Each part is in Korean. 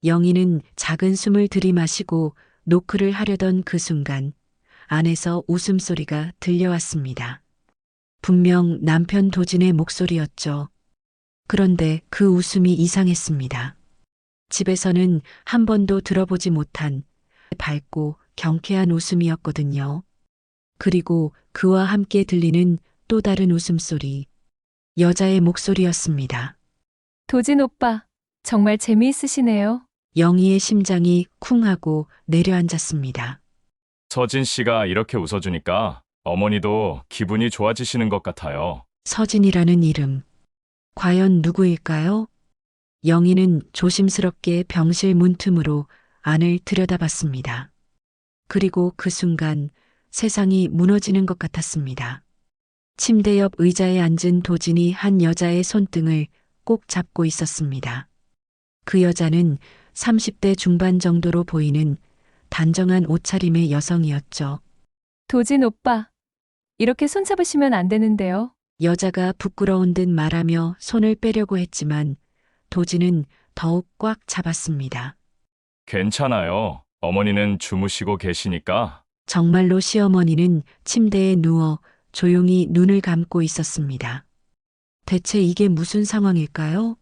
영희는 작은 숨을 들이마시고 노크를 하려던 그 순간 안에서 웃음소리가 들려왔습니다. 분명 남편 도진의 목소리였죠. 그런데 그 웃음이 이상했습니다. 집에서는 한 번도 들어보지 못한 밝고 경쾌한 웃음이었거든요. 그리고 그와 함께 들리는 또 다른 웃음소리, 여자의 목소리였습니다. 도진 오빠, 정말 재미있으시네요. 영희의 심장이 쿵 하고 내려앉았습니다. 서진 씨가 이렇게 웃어주니까 어머니도 기분이 좋아지시는 것 같아요. 서진이라는 이름. 과연 누구일까요? 영희는 조심스럽게 병실 문틈으로 안을 들여다봤습니다. 그리고 그 순간 세상이 무너지는 것 같았습니다. 침대 옆 의자에 앉은 도진이 한 여자의 손등을 꼭 잡고 있었습니다. 그 여자는 30대 중반 정도로 보이는 단정한 옷차림의 여성이었죠. 도진 오빠, 이렇게 손잡으시면 안 되는데요. 여자가 부끄러운 듯 말하며 손을 빼려고 했지만 도진은 더욱 꽉 잡았습니다. 괜찮아요. 어머니는 주무시고 계시니까. 정말로 시어머니는 침대에 누워 조용히 눈을 감고 있었습니다. 대체 이게 무슨 상황일까요?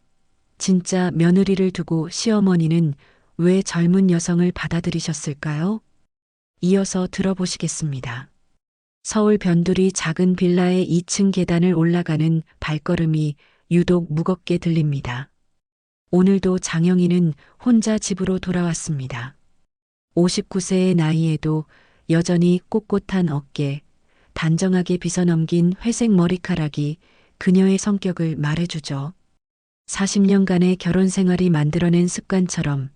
진짜 며느리를 두고 시어머니는 왜 젊은 여성을 받아들이셨을까요? 이어서 들어보시겠습니다. 서울 변두리 작은 빌라의 2층 계단을 올라가는 발걸음이 유독 무겁게 들립니다. 오늘도 장영희는 혼자 집으로 돌아왔습니다. 59세의 나이에도 여전히 꼿꼿한 어깨, 단정하게 빗어넘긴 회색 머리카락이 그녀의 성격을 말해주죠. 40년간의 결혼 생활이 만들어낸 습관처럼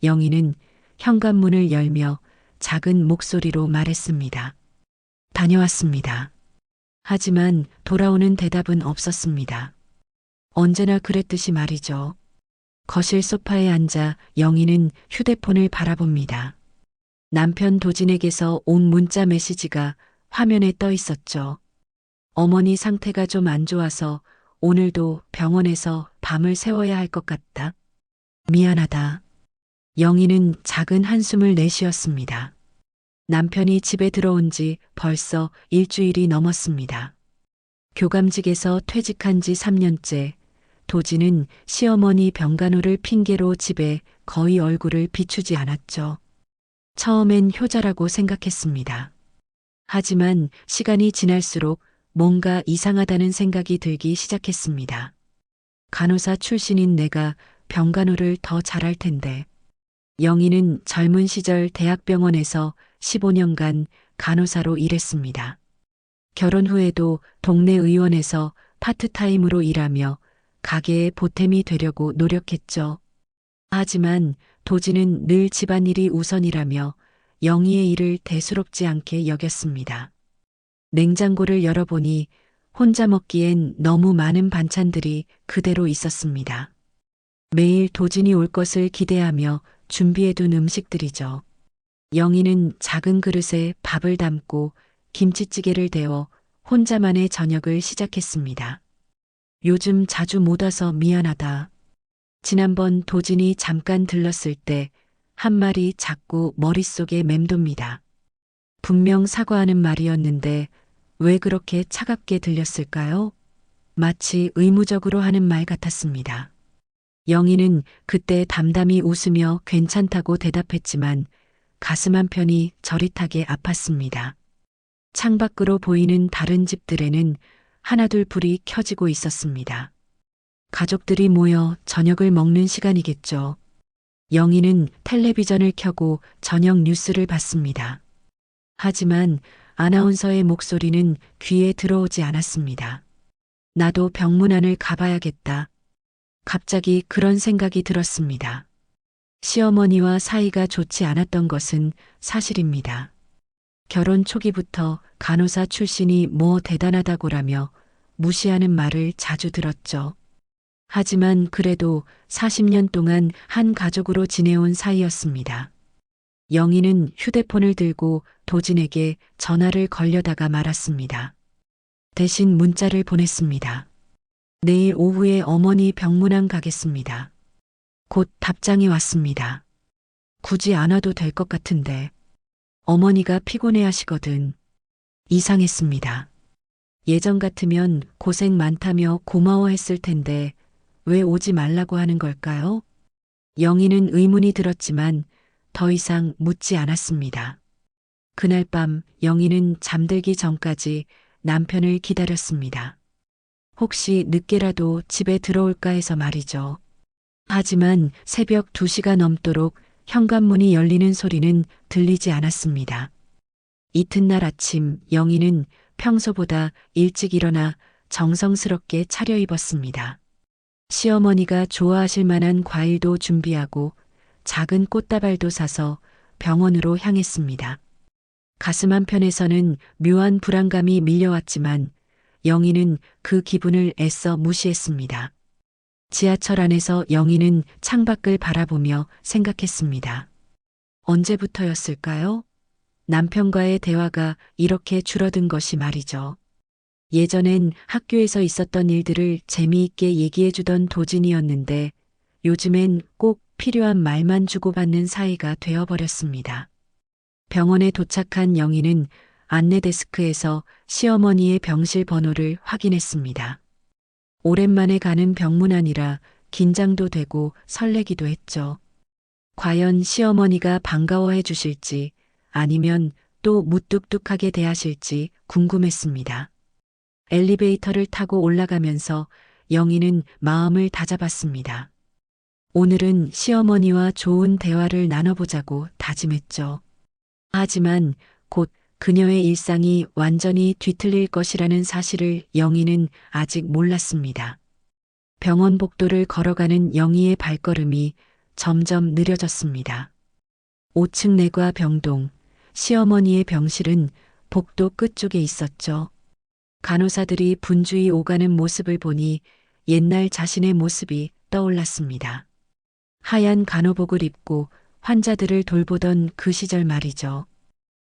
영희는 현관문을 열며 작은 목소리로 말했습니다. 다녀왔습니다. 하지만 돌아오는 대답은 없었습니다. 언제나 그랬듯이 말이죠. 거실 소파에 앉아 영희는 휴대폰을 바라봅니다. 남편 도진에게서 온 문자 메시지가 화면에 떠 있었죠. 어머니 상태가 좀 안 좋아서 오늘도 병원에서 밤을 새워야 할 것 같다. 미안하다. 영희는 작은 한숨을 내쉬었습니다. 남편이 집에 들어온 지 벌써 일주일이 넘었습니다. 교감직에서 퇴직한 지 3년째, 도진은 시어머니 병간호를 핑계로 집에 거의 얼굴을 비추지 않았죠. 처음엔 효자라고 생각했습니다. 하지만 시간이 지날수록 뭔가 이상하다는 생각이 들기 시작했습니다. 간호사 출신인 내가 병간호를 더 잘할 텐데. 영희는 젊은 시절 대학병원에서 15년간 간호사로 일했습니다. 결혼 후에도 동네 의원에서 파트타임으로 일하며 가게의 보탬이 되려고 노력했죠. 하지만 도진은 늘 집안일이 우선이라며 영희의 일을 대수롭지 않게 여겼습니다. 냉장고를 열어보니 혼자 먹기엔 너무 많은 반찬들이 그대로 있었습니다. 매일 도진이 올 것을 기대하며 준비해둔 음식들이죠. 영희는 작은 그릇에 밥을 담고 김치찌개를 데워 혼자만의 저녁을 시작했습니다. 요즘 자주 못 와서 미안하다. 지난번 도진이 잠깐 들렀을 때 한 말이 자꾸 머릿속에 맴돕니다. 분명 사과하는 말이었는데 왜 그렇게 차갑게 들렸을까요? 마치 의무적으로 하는 말 같았습니다. 영희는 그때 담담히 웃으며 괜찮다고 대답했지만 가슴 한편이 저릿하게 아팠습니다. 창밖으로 보이는 다른 집들에는 하나둘 불이 켜지고 있었습니다. 가족들이 모여 저녁을 먹는 시간이겠죠. 영희는 텔레비전을 켜고 저녁 뉴스를 봤습니다. 하지만 아나운서의 목소리는 귀에 들어오지 않았습니다. 나도 병문안을 가봐야겠다. 갑자기 그런 생각이 들었습니다. 시어머니와 사이가 좋지 않았던 것은 사실입니다. 결혼 초기부터 간호사 출신이 뭐 대단하다고라며 무시하는 말을 자주 들었죠. 하지만 그래도 40년 동안 한 가족으로 지내온 사이였습니다. 영희는 휴대폰을 들고 도진에게 전화를 걸려다가 말았습니다. 대신 문자를 보냈습니다. 내일 오후에 어머니 병문안 가겠습니다. 곧 답장이 왔습니다. 굳이 안 와도 될 것 같은데. 어머니가 피곤해 하시거든. 이상했습니다. 예전 같으면 고생 많다며 고마워했을 텐데 왜 오지 말라고 하는 걸까요? 영희는 의문이 들었지만 더 이상 묻지 않았습니다. 그날 밤 영희는 잠들기 전까지 남편을 기다렸습니다. 혹시 늦게라도 집에 들어올까 해서 말이죠. 하지만 새벽 2시가 넘도록 현관문이 열리는 소리는 들리지 않았습니다. 이튿날 아침 영희는 평소보다 일찍 일어나 정성스럽게 차려입었습니다. 시어머니가 좋아하실 만한 과일도 준비하고 작은 꽃다발도 사서 병원으로 향했습니다. 가슴 한편에서는 묘한 불안감이 밀려왔지만 영희는 그 기분을 애써 무시했습니다. 지하철 안에서 영희는 창밖을 바라보며 생각했습니다. 언제부터였을까요? 남편과의 대화가 이렇게 줄어든 것이 말이죠. 예전엔 학교에서 있었던 일들을 재미있게 얘기해주던 도진이었는데 요즘엔 꼭 필요한 말만 주고받는 사이가 되어버렸습니다. 병원에 도착한 영희는 안내 데스크에서 시어머니의 병실 번호를 확인했습니다. 오랜만에 가는 병문안이라 긴장도 되고 설레기도 했죠. 과연 시어머니가 반가워해 주실지 아니면 또 무뚝뚝하게 대하실지 궁금했습니다. 엘리베이터를 타고 올라가면서 영희는 마음을 다잡았습니다. 오늘은 시어머니와 좋은 대화를 나눠보자고 다짐했죠. 하지만 곧 그녀의 일상이 완전히 뒤틀릴 것이라는 사실을 영희는 아직 몰랐습니다. 병원 복도를 걸어가는 영희의 발걸음이 점점 느려졌습니다. 5층 내과 병동, 시어머니의 병실은 복도 끝쪽에 있었죠. 간호사들이 분주히 오가는 모습을 보니 옛날 자신의 모습이 떠올랐습니다. 하얀 간호복을 입고 환자들을 돌보던 그 시절 말이죠.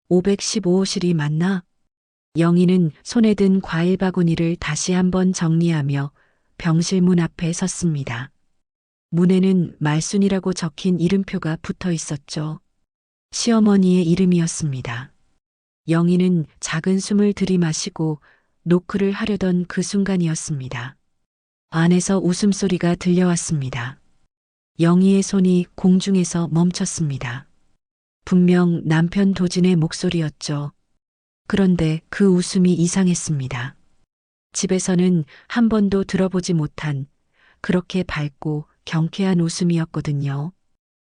515호실이 맞나? 영희는 손에 든 과일 바구니를 다시 한번 정리하며 병실 문 앞에 섰습니다. 문에는 말순이라고 적힌 이름표가 붙어 있었죠. 시어머니의 이름이었습니다. 영희는 작은 숨을 들이마시고 노크를 하려던 그 순간이었습니다. 안에서 웃음소리가 들려왔습니다. 영희의 손이 공중에서 멈췄습니다. 분명 남편 도진의 목소리였죠. 그런데 그 웃음이 이상했습니다. 집에서는 한 번도 들어보지 못한 그렇게 밝고 경쾌한 웃음이었거든요.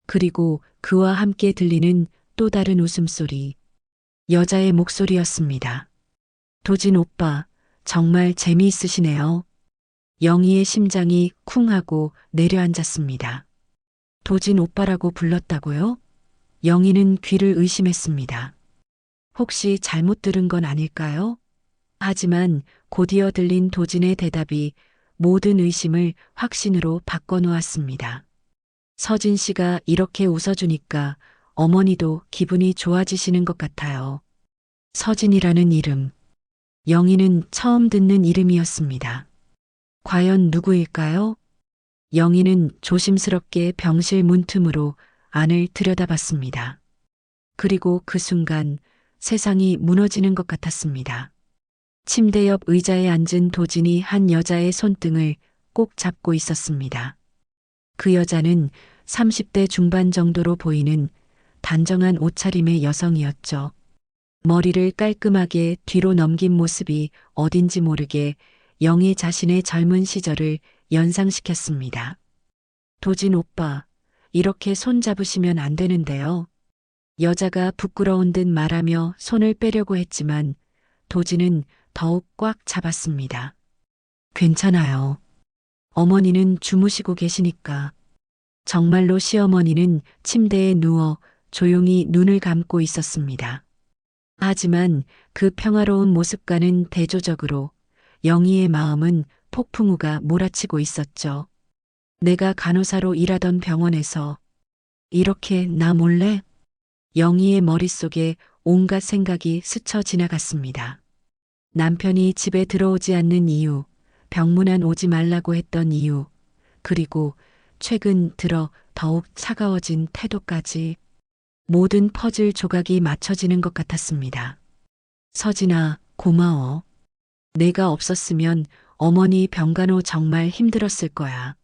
그리고 그와 함께 들리는 또 다른 웃음소리. 여자의 목소리였습니다. 도진 오빠, 정말 재미있으시네요. 영희의 심장이 쿵하고 내려앉았습니다. 도진 오빠라고 불렀다고요? 영희는 귀를 의심했습니다. 혹시 잘못 들은 건 아닐까요? 하지만 곧이어 들린 도진의 대답이 모든 의심을 확신으로 바꿔놓았습니다. 서진 씨가 이렇게 웃어주니까 어머니도 기분이 좋아지시는 것 같아요. 서진이라는 이름. 영희는 처음 듣는 이름이었습니다. 과연 누구일까요? 영희는 조심스럽게 병실 문틈으로 안을 들여다봤습니다. 그리고 그 순간 세상이 무너지는 것 같았습니다. 침대 옆 의자에 앉은 도진이 한 여자의 손등을 꼭 잡고 있었습니다. 그 여자는 30대 중반 정도로 보이는 단정한 옷차림의 여성이었죠. 머리를 깔끔하게 뒤로 넘긴 모습이 어딘지 모르게 영희 자신의 젊은 시절을 연상시켰습니다. 도진 오빠, 이렇게 손 잡으시면 안 되는데요. 여자가 부끄러운 듯 말하며 손을 빼려고 했지만 도진은 더욱 꽉 잡았습니다. 괜찮아요. 어머니는 주무시고 계시니까. 정말로 시어머니는 침대에 누워 조용히 눈을 감고 있었습니다. 하지만 그 평화로운 모습과는 대조적으로 영희의 마음은 폭풍우가 몰아치고 있었죠. 내가 간호사로 일하던 병원에서 이렇게 나 몰래? 영희의 머릿속에 온갖 생각이 스쳐 지나갔습니다. 남편이 집에 들어오지 않는 이유, 병문안 오지 말라고 했던 이유, 그리고 최근 들어 더욱 차가워진 태도까지 모든 퍼즐 조각이 맞춰지는 것 같았습니다. 서진아, 고마워. 내가 없었으면 어머니 병간호 정말 힘들었을 거야.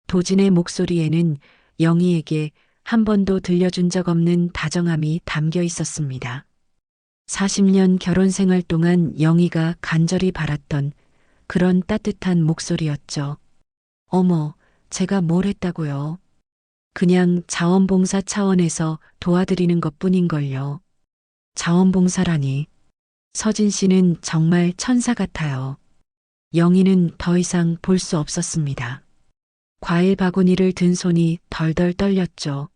도진의 목소리에는 영희에게 한 번도 들려준 적 없는 다정함이 담겨 있었습니다. 40년 결혼 생활 동안 영희가 간절히 바랐던 그런 따뜻한 목소리였죠. 어머, 제가 뭘 했다고요? 그냥 자원봉사 차원에서 도와드리는 것뿐인걸요. 자원봉사라니. 서진 씨는 정말 천사 같아요. 영희는 더 이상 볼 수 없었습니다. 과일 바구니를 든 손이 덜덜 떨렸죠.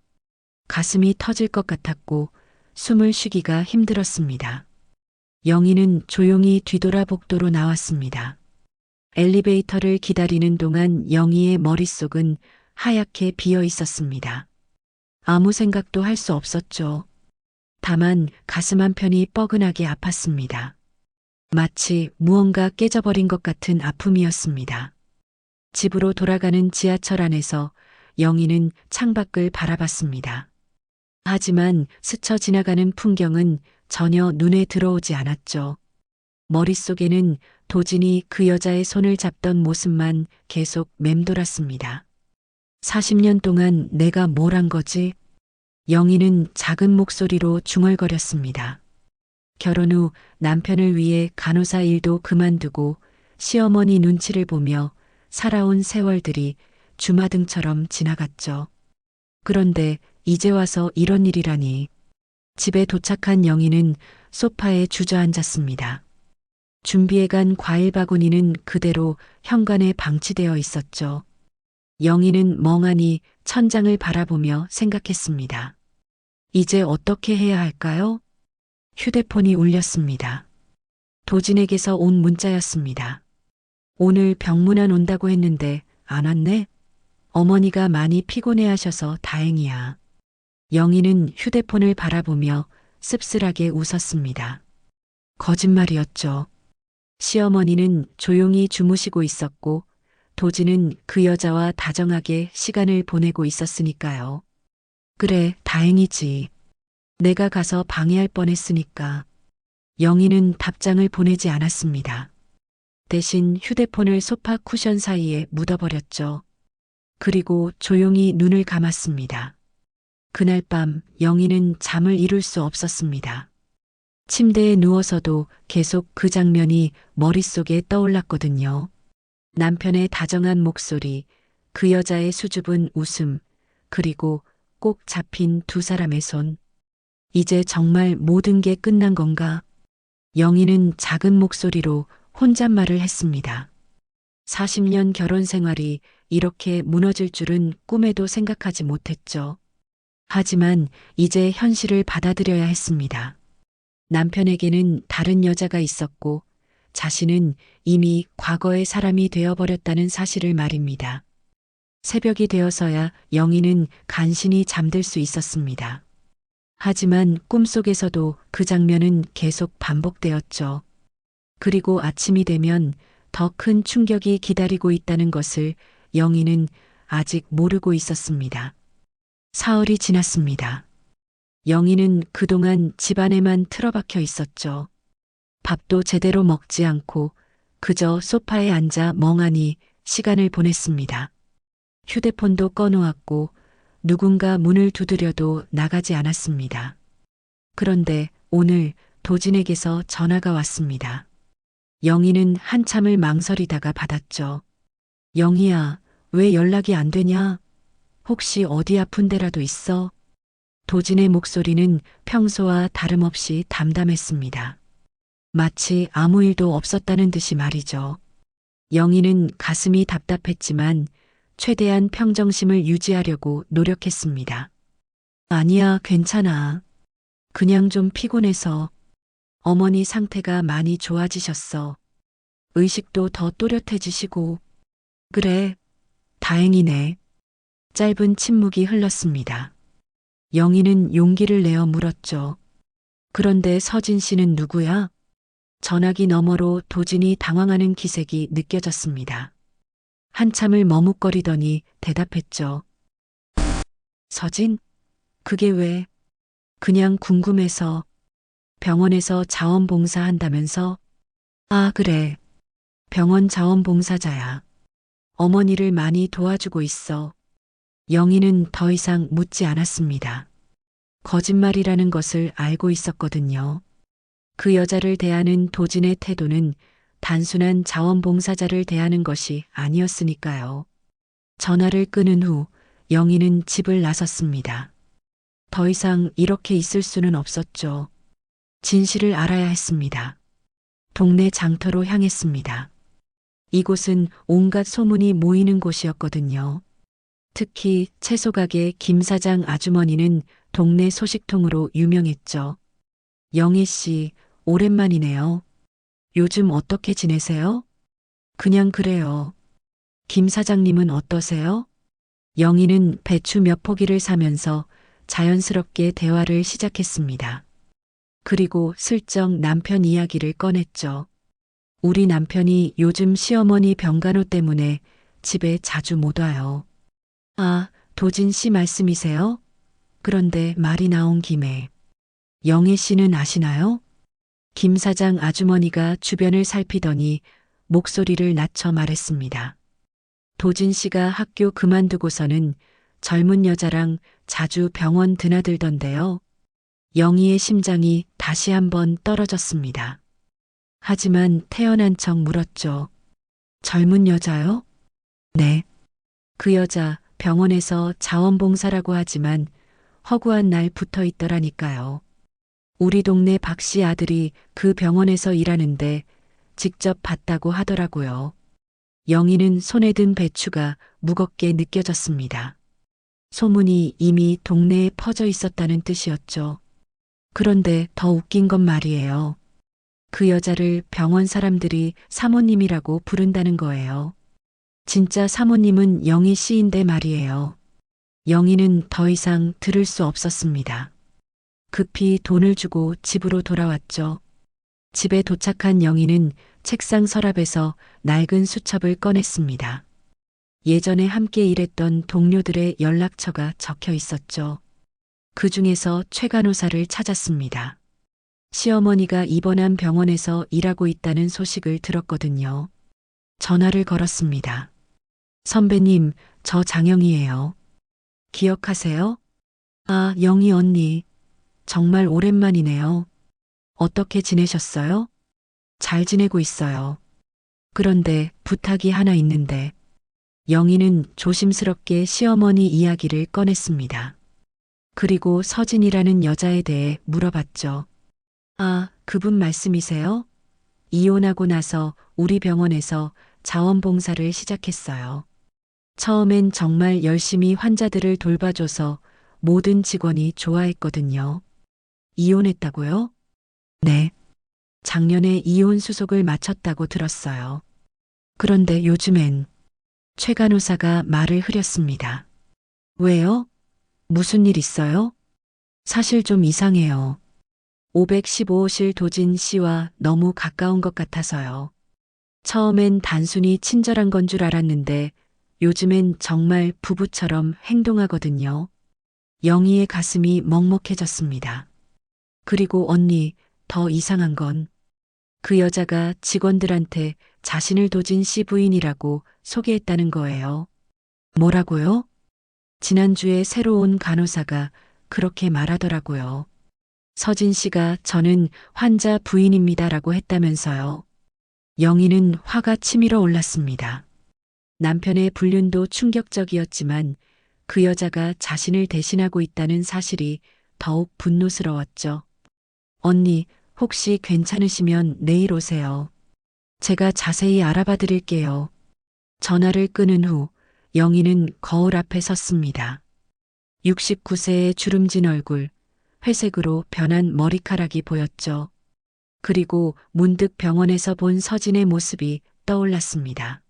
가슴이 터질 것 같았고 숨을 쉬기가 힘들었습니다. 영희는 조용히 뒤돌아 복도로 나왔습니다. 엘리베이터를 기다리는 동안 영희의 머릿속은 하얗게 비어 있었습니다. 아무 생각도 할 수 없었죠. 다만 가슴 한편이 뻐근하게 아팠습니다. 마치 무언가 깨져버린 것 같은 아픔이었습니다. 집으로 돌아가는 지하철 안에서 영희는 창밖을 바라봤습니다. 하지만 스쳐 지나가는 풍경은 전혀 눈에 들어오지 않았죠. 머릿속에는 도진이 그 여자의 손을 잡던 모습만 계속 맴돌았습니다. 40년 동안 내가 뭘 한 거지? 영희는 작은 목소리로 중얼거렸습니다. 결혼 후 남편을 위해 간호사 일도 그만두고 시어머니 눈치를 보며 살아온 세월들이 주마등처럼 지나갔죠. 그런데 이제 와서 이런 일이라니. 집에 도착한 영희는 소파에 주저앉았습니다. 준비해간 과일 바구니는 그대로 현관에 방치되어 있었죠. 영희는 멍하니 천장을 바라보며 생각했습니다. 이제 어떻게 해야 할까요? 휴대폰이 울렸습니다. 도진에게서 온 문자였습니다. 오늘 병문안 온다고 했는데 안 왔네? 어머니가 많이 피곤해하셔서 다행이야. 영희는 휴대폰을 바라보며 씁쓸하게 웃었습니다. 거짓말이었죠. 시어머니는 조용히 주무시고 있었고 도진은 그 여자와 다정하게 시간을 보내고 있었으니까요. 그래, 다행이지. 내가 가서 방해할 뻔했으니까. 영희는 답장을 보내지 않았습니다. 대신 휴대폰을 소파 쿠션 사이에 묻어버렸죠. 그리고 조용히 눈을 감았습니다. 그날 밤 영희는 잠을 이룰 수 없었습니다. 침대에 누워서도 계속 그 장면이 머릿속에 떠올랐거든요. 남편의 다정한 목소리, 그 여자의 수줍은 웃음, 그리고 꼭 잡힌 두 사람의 손. 이제 정말 모든 게 끝난 건가? 영희는 작은 목소리로 혼잣말을 했습니다. 40년 결혼 생활이 이렇게 무너질 줄은 꿈에도 생각하지 못했죠. 하지만 이제 현실을 받아들여야 했습니다. 남편에게는 다른 여자가 있었고 자신은 이미 과거의 사람이 되어버렸다는 사실을 말입니다. 새벽이 되어서야 영희는 간신히 잠들 수 있었습니다. 하지만 꿈속에서도 그 장면은 계속 반복되었죠. 그리고 아침이 되면 더 큰 충격이 기다리고 있다는 것을 영희는 아직 모르고 있었습니다. 사흘이 지났습니다. 영희는 그동안 집안에만 틀어박혀 있었죠. 밥도 제대로 먹지 않고 그저 소파에 앉아 멍하니 시간을 보냈습니다. 휴대폰도 꺼놓았고 누군가 문을 두드려도 나가지 않았습니다. 그런데 오늘 도진에게서 전화가 왔습니다. 영희는 한참을 망설이다가 받았죠. 영희야, 왜 연락이 안 되냐? 혹시 어디 아픈 데라도 있어? 도진의 목소리는 평소와 다름없이 담담했습니다. 마치 아무 일도 없었다는 듯이 말이죠. 영희는 가슴이 답답했지만 최대한 평정심을 유지하려고 노력했습니다. 아니야, 괜찮아. 그냥 좀 피곤해서. 어머니 상태가 많이 좋아지셨어. 의식도 더 또렷해지시고. 그래, 다행이네. 짧은 침묵이 흘렀습니다. 영희는 용기를 내어 물었죠. 그런데 서진 씨는 누구야? 전화기 너머로 도진이 당황하는 기색이 느껴졌습니다. 한참을 머뭇거리더니 대답했죠. 서진? 그게 왜? 그냥 궁금해서. 병원에서 자원봉사한다면서? 아, 그래. 병원 자원봉사자야. 어머니를 많이 도와주고 있어. 영희는 더 이상 묻지 않았습니다. 거짓말이라는 것을 알고 있었거든요. 그 여자를 대하는 도진의 태도는 단순한 자원봉사자를 대하는 것이 아니었으니까요. 전화를 끊은 후 영희는 집을 나섰습니다. 더 이상 이렇게 있을 수는 없었죠. 진실을 알아야 했습니다. 동네 장터로 향했습니다. 이곳은 온갖 소문이 모이는 곳이었거든요. 특히 채소가게 김 사장 아주머니는 동네 소식통으로 유명했죠. 영희 씨, 오랜만이네요. 요즘 어떻게 지내세요? 그냥 그래요. 김 사장님은 어떠세요? 영희는 배추 몇 포기를 사면서 자연스럽게 대화를 시작했습니다. 그리고 슬쩍 남편 이야기를 꺼냈죠. 우리 남편이 요즘 시어머니 병간호 때문에 집에 자주 못 와요. 아, 도진 씨 말씀이세요? 그런데 말이 나온 김에 영애 씨는 아시나요? 김 사장 아주머니가 주변을 살피더니 목소리를 낮춰 말했습니다. 도진 씨가 학교 그만두고서는 젊은 여자랑 자주 병원 드나들던데요. 영희의 심장이 다시 한번 떨어졌습니다. 하지만 태연한 척 물었죠. 젊은 여자요? 네. 그 여자 병원에서 자원봉사라고 하지만 허구한 날 붙어 있더라니까요. 우리 동네 박 씨 아들이 그 병원에서 일하는데 직접 봤다고 하더라고요. 영희는 손에 든 배추가 무겁게 느껴졌습니다. 소문이 이미 동네에 퍼져 있었다는 뜻이었죠. 그런데 더 웃긴 건 말이에요. 그 여자를 병원 사람들이 사모님이라고 부른다는 거예요. 진짜 사모님은 영희 씨인데 말이에요. 영희는 더 이상 들을 수 없었습니다. 급히 돈을 주고 집으로 돌아왔죠. 집에 도착한 영희는 책상 서랍에서 낡은 수첩을 꺼냈습니다. 예전에 함께 일했던 동료들의 연락처가 적혀 있었죠. 그 중에서 최 간호사를 찾았습니다. 시어머니가 입원한 병원에서 일하고 있다는 소식을 들었거든요. 전화를 걸었습니다. 선배님, 저 장영희예요. 기억하세요? 아, 영희 언니. 정말 오랜만이네요. 어떻게 지내셨어요? 잘 지내고 있어요. 그런데 부탁이 하나 있는데. 영희는 조심스럽게 시어머니 이야기를 꺼냈습니다. 그리고 서진이라는 여자에 대해 물어봤죠. 아, 그분 말씀이세요? 이혼하고 나서 우리 병원에서 자원봉사를 시작했어요. 처음엔 정말 열심히 환자들을 돌봐줘서 모든 직원이 좋아했거든요. 이혼했다고요? 네. 작년에 이혼 수속을 마쳤다고 들었어요. 그런데 요즘엔 최 간호사가 말을 흐렸습니다. 왜요? 무슨 일 있어요? 사실 좀 이상해요. 515호실 도진 씨와 너무 가까운 것 같아서요. 처음엔 단순히 친절한 건 줄 알았는데 요즘엔 정말 부부처럼 행동하거든요. 영희의 가슴이 먹먹해졌습니다. 그리고 언니, 더 이상한 건 그 여자가 직원들한테 자신을 도진 씨 부인이라고 소개했다는 거예요. 뭐라고요? 지난주에 새로 온 간호사가 그렇게 말하더라고요. 서진 씨가 저는 환자 부인입니다라고 했다면서요. 영희는 화가 치밀어 올랐습니다. 남편의 불륜도 충격적이었지만 그 여자가 자신을 대신하고 있다는 사실이 더욱 분노스러웠죠. 언니, 혹시 괜찮으시면 내일 오세요. 제가 자세히 알아봐 드릴게요. 전화를 끊은 후 영희는 거울 앞에 섰습니다. 69세의 주름진 얼굴, 회색으로 변한 머리카락이 보였죠. 그리고 문득 병원에서 본 서진의 모습이 떠올랐습니다.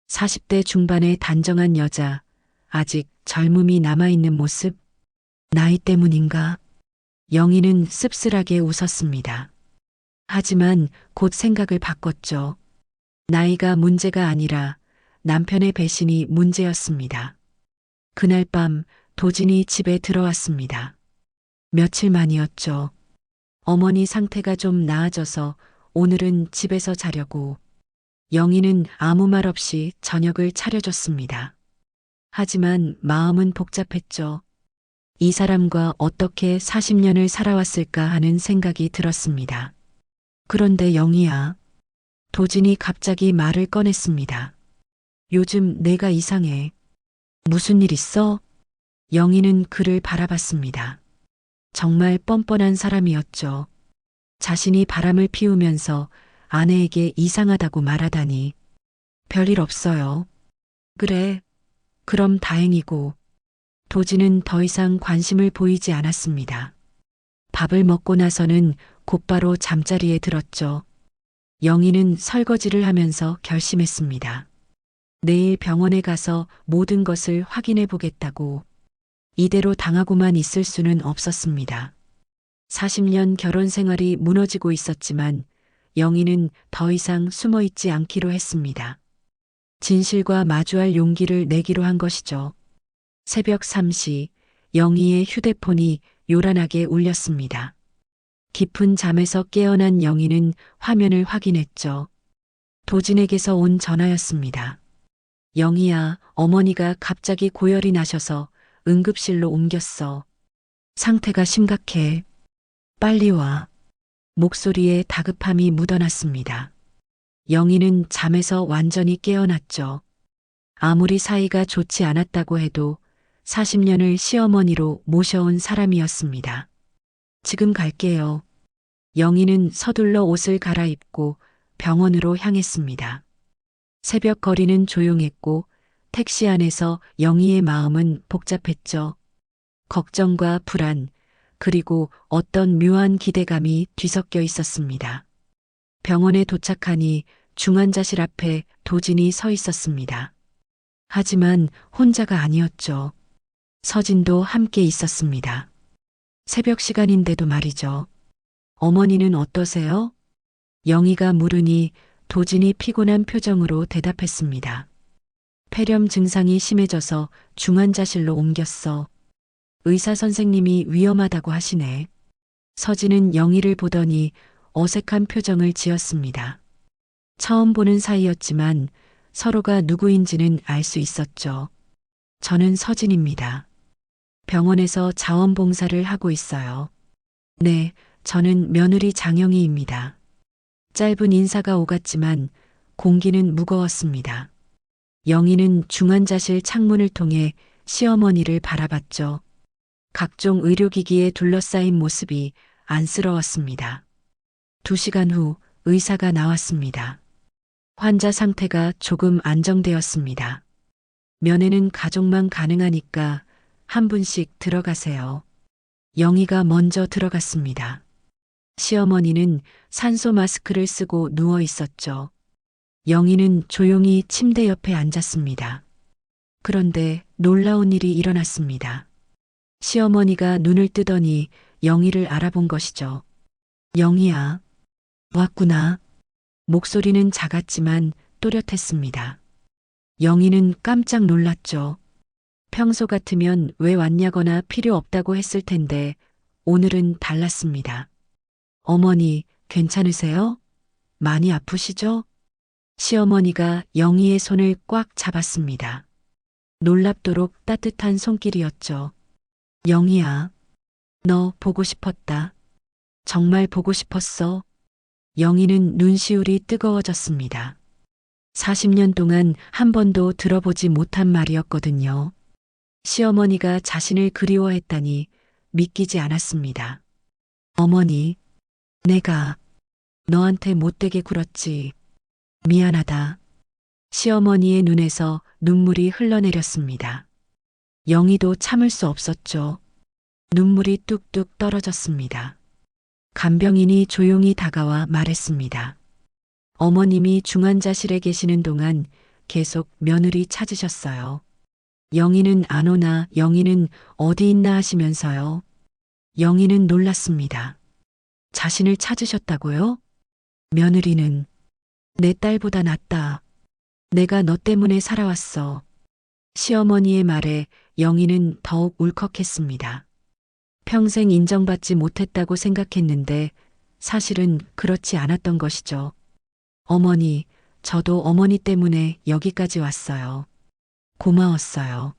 40대 중반의 단정한 여자, 아직 젊음이 남아있는 모습. 나이 때문인가? 영희는 씁쓸하게 웃었습니다. 하지만 곧 생각을 바꿨죠. 나이가 문제가 아니라 남편의 배신이 문제였습니다. 그날 밤 도진이 집에 들어왔습니다. 며칠 만이었죠. 어머니 상태가 좀 나아져서 오늘은 집에서 자려고. 영희는 아무 말 없이 저녁을 차려줬습니다. 하지만 마음은 복잡했죠. 이 사람과 어떻게 40년을 살아왔을까 하는 생각이 들었습니다. 그런데 영희야. 도진이 갑자기 말을 꺼냈습니다. 요즘 내가 이상해. 무슨 일 있어? 영희는 그를 바라봤습니다. 정말 뻔뻔한 사람이었죠. 자신이 바람을 피우면서 아내에게 이상하다고 말하다니. 별일 없어요. 그래. 그럼 다행이고. 도진은 더 이상 관심을 보이지 않았습니다. 밥을 먹고 나서는 곧바로 잠자리에 들었죠. 영희는 설거지를 하면서 결심했습니다. 내일 병원에 가서 모든 것을 확인해 보겠다고. 이대로 당하고만 있을 수는 없었습니다. 40년 결혼 생활이 무너지고 있었지만 영희는 더 이상 숨어 있지 않기로 했습니다. 진실과 마주할 용기를 내기로 한 것이죠. 새벽 3시 영희의 휴대폰이 요란하게 울렸습니다. 깊은 잠에서 깨어난 영희는 화면을 확인했죠. 도진에게서 온 전화였습니다. 영희야, 어머니가 갑자기 고열이 나셔서 응급실로 옮겼어. 상태가 심각해. 빨리 와. 목소리에 다급함이 묻어났습니다. 영희는 잠에서 완전히 깨어났죠. 아무리 사이가 좋지 않았다고 해도 40년을 시어머니로 모셔온 사람이었습니다. 지금 갈게요. 영희는 서둘러 옷을 갈아입고 병원으로 향했습니다. 새벽 거리는 조용했고 택시 안에서 영희의 마음은 복잡했죠. 걱정과 불안, 그리고 어떤 묘한 기대감이 뒤섞여 있었습니다. 병원에 도착하니 중환자실 앞에 도진이 서 있었습니다. 하지만 혼자가 아니었죠. 서진도 함께 있었습니다. 새벽 시간인데도 말이죠. 어머니는 어떠세요? 영희가 물으니 도진이 피곤한 표정으로 대답했습니다. 폐렴 증상이 심해져서 중환자실로 옮겼어. 의사 선생님이 위험하다고 하시네. 서진은 영희를 보더니 어색한 표정을 지었습니다. 처음 보는 사이였지만 서로가 누구인지는 알 수 있었죠. 저는 서진입니다. 병원에서 자원봉사를 하고 있어요. 네, 저는 며느리 장영희입니다. 짧은 인사가 오갔지만 공기는 무거웠습니다. 영희는 중환자실 창문을 통해 시어머니를 바라봤죠. 각종 의료기기에 둘러싸인 모습이 안쓰러웠습니다. 2시간 후 의사가 나왔습니다. 환자 상태가 조금 안정되었습니다. 면회는 가족만 가능하니까 한 분씩 들어가세요. 영희가 먼저 들어갔습니다. 시어머니는 산소 마스크를 쓰고 누워 있었죠. 영희는 조용히 침대 옆에 앉았습니다. 그런데 놀라운 일이 일어났습니다. 시어머니가 눈을 뜨더니 영희를 알아본 것이죠. 영희야, 왔구나. 목소리는 작았지만 또렷했습니다. 영희는 깜짝 놀랐죠. 평소 같으면 왜 왔냐거나 필요 없다고 했을 텐데 오늘은 달랐습니다. 어머니, 괜찮으세요? 많이 아프시죠? 시어머니가 영희의 손을 꽉 잡았습니다. 놀랍도록 따뜻한 손길이었죠. 영희야, 너 보고 싶었다. 정말 보고 싶었어. 영희는 눈시울이 뜨거워졌습니다. 40년 동안 한 번도 들어보지 못한 말이었거든요. 시어머니가 자신을 그리워했다니 믿기지 않았습니다. 어머니, 내가 너한테 못되게 굴었지. 미안하다. 시어머니의 눈에서 눈물이 흘러내렸습니다. 영희도 참을 수 없었죠. 눈물이 뚝뚝 떨어졌습니다. 간병인이 조용히 다가와 말했습니다. 어머님이 중환자실에 계시는 동안 계속 며느리 찾으셨어요. 영희는 안 오나 영희는 어디 있나 하시면서요. 영희는 놀랐습니다. 자신을 찾으셨다고요? 며느리는 내 딸보다 낫다. 내가 너 때문에 살아왔어. 시어머니의 말에 영희는 더욱 울컥했습니다. 평생 인정받지 못했다고 생각했는데 사실은 그렇지 않았던 것이죠. 어머니, 저도 어머니 때문에 여기까지 왔어요. 고마웠어요.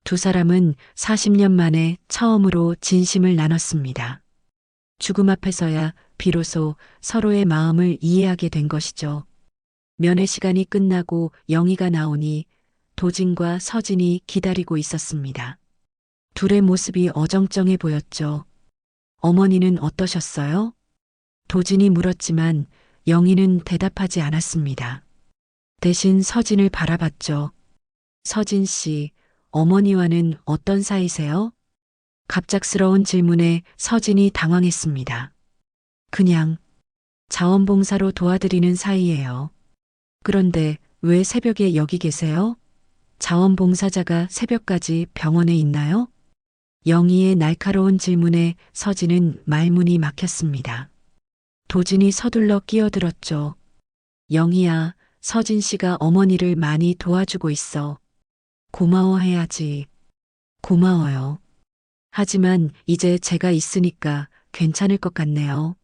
두 사람은 40년 만에 처음으로 진심을 나눴습니다. 죽음 앞에서야 비로소 서로의 마음을 이해하게 된 것이죠. 면회 시간이 끝나고 영희가 나오니 도진과 서진이 기다리고 있었습니다. 둘의 모습이 어정쩡해 보였죠. 어머니는 어떠셨어요? 도진이 물었지만 영희는 대답하지 않았습니다. 대신 서진을 바라봤죠. 서진 씨, 어머니와는 어떤 사이세요? 갑작스러운 질문에 서진이 당황했습니다. 그냥 자원봉사로 도와드리는 사이예요. 그런데 왜 새벽에 여기 계세요? 자원봉사자가 새벽까지 병원에 있나요? 영희의 날카로운 질문에 서진은 말문이 막혔습니다. 도진이 서둘러 끼어들었죠. 영희야, 서진 씨가 어머니를 많이 도와주고 있어. 고마워해야지. 고마워요. 하지만 이제 제가 있으니까 괜찮을 것 같네요.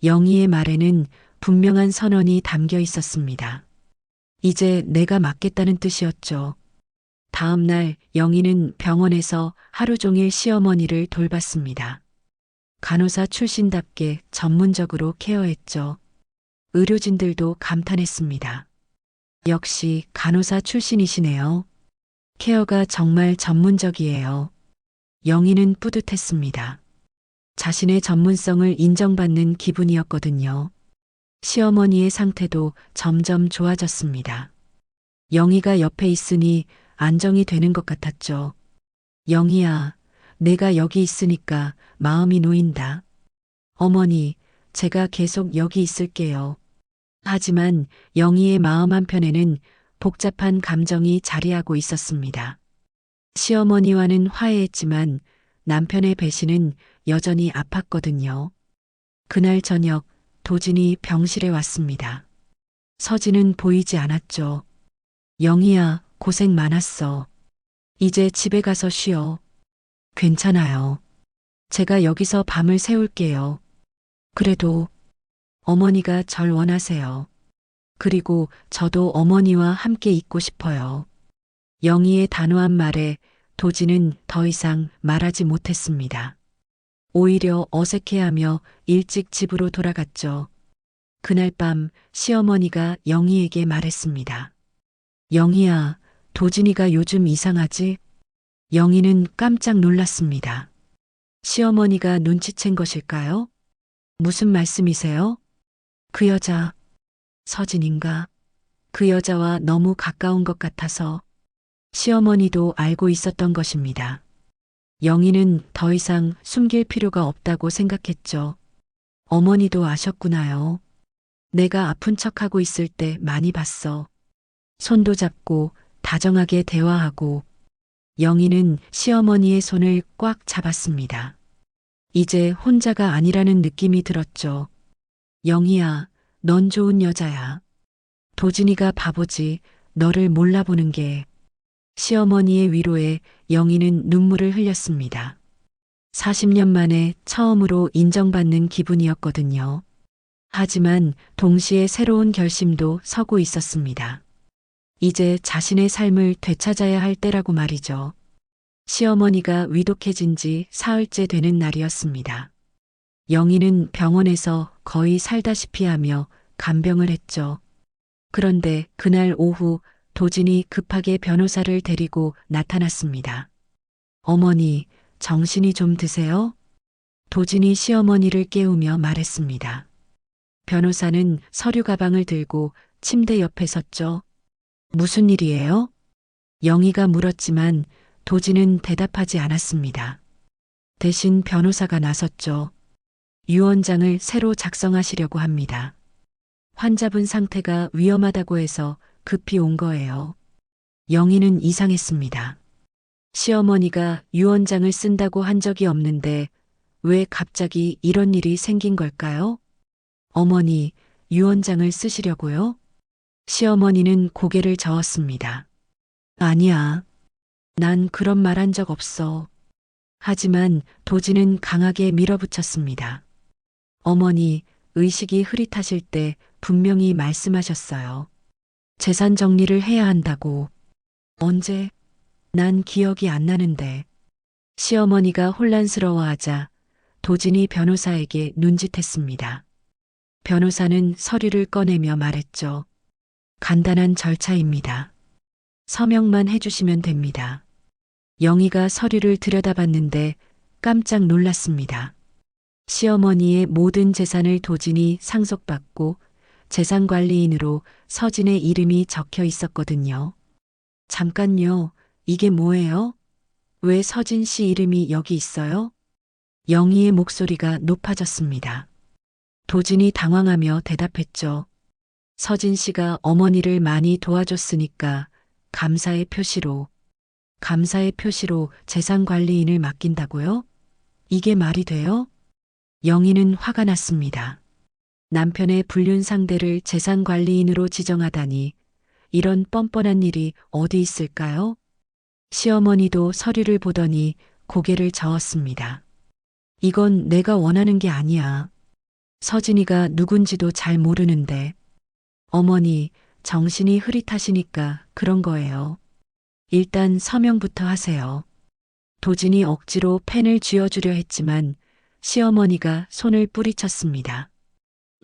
영희의 말에는 분명한 선언이 담겨 있었습니다. 이제 내가 맡겠다는 뜻이었죠. 다음 날 영희는 병원에서 하루 종일 시어머니를 돌봤습니다. 간호사 출신답게 전문적으로 케어했죠. 의료진들도 감탄했습니다. 역시 간호사 출신이시네요. 케어가 정말 전문적이에요. 영희는 뿌듯했습니다. 자신의 전문성을 인정받는 기분이었거든요. 시어머니의 상태도 점점 좋아졌습니다. 영희가 옆에 있으니 안정이 되는 것 같았죠. 영희야, 내가 여기 있으니까 마음이 놓인다. 어머니, 제가 계속 여기 있을게요. 하지만 영희의 마음 한편에는 복잡한 감정이 자리하고 있었습니다. 시어머니와는 화해했지만 남편의 배신은 여전히 아팠거든요. 그날 저녁 도진이 병실에 왔습니다. 서진은 보이지 않았죠. 영희야, 고생 많았어. 이제 집에 가서 쉬어. 괜찮아요. 제가 여기서 밤을 새울게요. 그래도 어머니가 절 원하세요. 그리고 저도 어머니와 함께 있고 싶어요. 영희의 단호한 말에 도진은 더 이상 말하지 못했습니다. 오히려 어색해하며 일찍 집으로 돌아갔죠. 그날 밤 시어머니가 영희에게 말했습니다. 영희야, 도진이가 요즘 이상하지? 영희는 깜짝 놀랐습니다. 시어머니가 눈치챈 것일까요? 무슨 말씀이세요? 그 여자, 서진인가? 그 여자와 너무 가까운 것 같아서 시어머니도 알고 있었던 것입니다. 영희는 더 이상 숨길 필요가 없다고 생각했죠. 어머니도 아셨구나요. 내가 아픈 척하고 있을 때 많이 봤어. 손도 잡고 다정하게 대화하고. 영희는 시어머니의 손을 꽉 잡았습니다. 이제 혼자가 아니라는 느낌이 들었죠. 영희야, 넌 좋은 여자야. 도진이가 바보지, 너를 몰라보는 게. 시어머니의 위로에 영희는 눈물을 흘렸습니다. 40년 만에 처음으로 인정받는 기분이었거든요. 하지만 동시에 새로운 결심도 서고 있었습니다. 이제 자신의 삶을 되찾아야 할 때라고 말이죠. 시어머니가 위독해진 지 사흘째 되는 날이었습니다. 영희는 병원에서 거의 살다시피 하며 간병을 했죠. 그런데 그날 오후 도진이 급하게 변호사를 데리고 나타났습니다. 어머니, 정신이 좀 드세요? 도진이 시어머니를 깨우며 말했습니다. 변호사는 서류 가방을 들고 침대 옆에 섰죠. 무슨 일이에요? 영희가 물었지만 도진은 대답하지 않았습니다. 대신 변호사가 나섰죠. 유언장을 새로 작성하시려고 합니다. 환자분 상태가 위험하다고 해서 급히 온 거예요. 영희는 이상했습니다. 시어머니가 유언장을 쓴다고 한 적이 없는데 왜 갑자기 이런 일이 생긴 걸까요? 어머니, 유언장을 쓰시려고요? 시어머니는 고개를 저었습니다. 아니야. 난 그런 말 한 적 없어. 하지만 도진은 강하게 밀어붙였습니다. 어머니, 의식이 흐릿하실 때 분명히 말씀하셨어요. 재산 정리를 해야 한다고. 언제? 난 기억이 안 나는데. 시어머니가 혼란스러워하자 도진이 변호사에게 눈짓했습니다. 변호사는 서류를 꺼내며 말했죠. 간단한 절차입니다. 서명만 해주시면 됩니다. 영희가 서류를 들여다봤는데 깜짝 놀랐습니다. 시어머니의 모든 재산을 도진이 상속받고 재산관리인으로 서진의 이름이 적혀 있었거든요. 잠깐요, 이게 뭐예요? 왜 서진 씨 이름이 여기 있어요? 영희의 목소리가 높아졌습니다. 도진이 당황하며 대답했죠. 서진 씨가 어머니를 많이 도와줬으니까 감사의 표시로 재산관리인을 맡긴다고요? 이게 말이 돼요? 영희는 화가 났습니다. 남편의 불륜 상대를 재산관리인으로 지정하다니 이런 뻔뻔한 일이 어디 있을까요? 시어머니도 서류를 보더니 고개를 저었습니다. 이건 내가 원하는 게 아니야. 서진이가 누군지도 잘 모르는데. 어머니, 정신이 흐릿하시니까 그런 거예요. 일단 서명부터 하세요. 도진이 억지로 펜을 쥐어주려 했지만 시어머니가 손을 뿌리쳤습니다.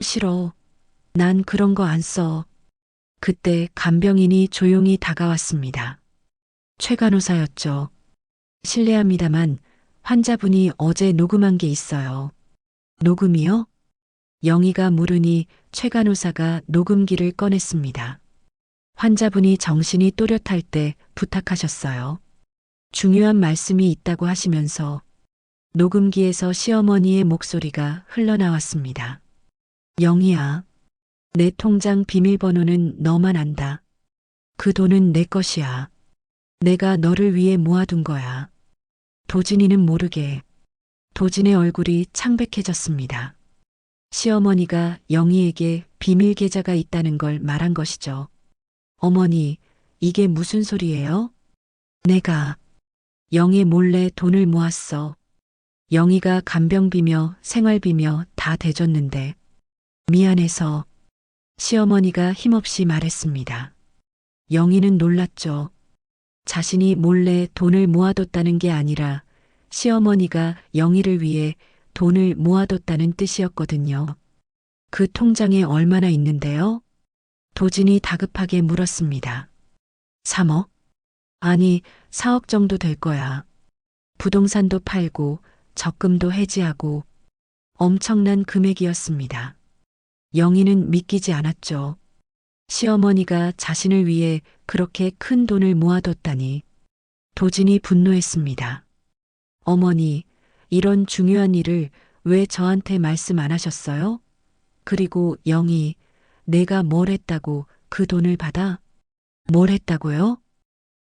싫어. 난 그런 거 안 써. 그때 간병인이 조용히 다가왔습니다. 최 간호사였죠. 실례합니다만 환자분이 어제 녹음한 게 있어요. 녹음이요? 영희가 물으니 최 간호사가 녹음기를 꺼냈습니다. 환자분이 정신이 또렷할 때 부탁하셨어요. 중요한 말씀이 있다고 하시면서 녹음기에서 시어머니의 목소리가 흘러나왔습니다. 영희야, 내 통장 비밀번호는 너만 안다. 그 돈은 내 것이야. 내가 너를 위해 모아둔 거야. 도진이는 모르게. 도진의 얼굴이 창백해졌습니다. 시어머니가 영희에게 비밀 계좌가 있다는 걸 말한 것이죠. 어머니, 이게 무슨 소리예요? 내가 영희 몰래 돈을 모았어. 영희가 간병비며 생활비며 다 대줬는데 미안해서. 시어머니가 힘없이 말했습니다. 영희는 놀랐죠. 자신이 몰래 돈을 모아뒀다는 게 아니라 시어머니가 영희를 위해 돈을 모아뒀다는 뜻이었거든요. 그 통장에 얼마나 있는데요? 도진이 다급하게 물었습니다. 3억? 아니, 4억 정도 될 거야. 부동산도 팔고 적금도 해지하고 엄청난 금액이었습니다. 영희는 믿기지 않았죠. 시어머니가 자신을 위해 그렇게 큰 돈을 모아뒀다니. 도진이 분노했습니다. 어머니, 이런 중요한 일을 왜 저한테 말씀 안 하셨어요? 그리고 영희, 내가 뭘 했다고 그 돈을 받아? 뭘 했다고요?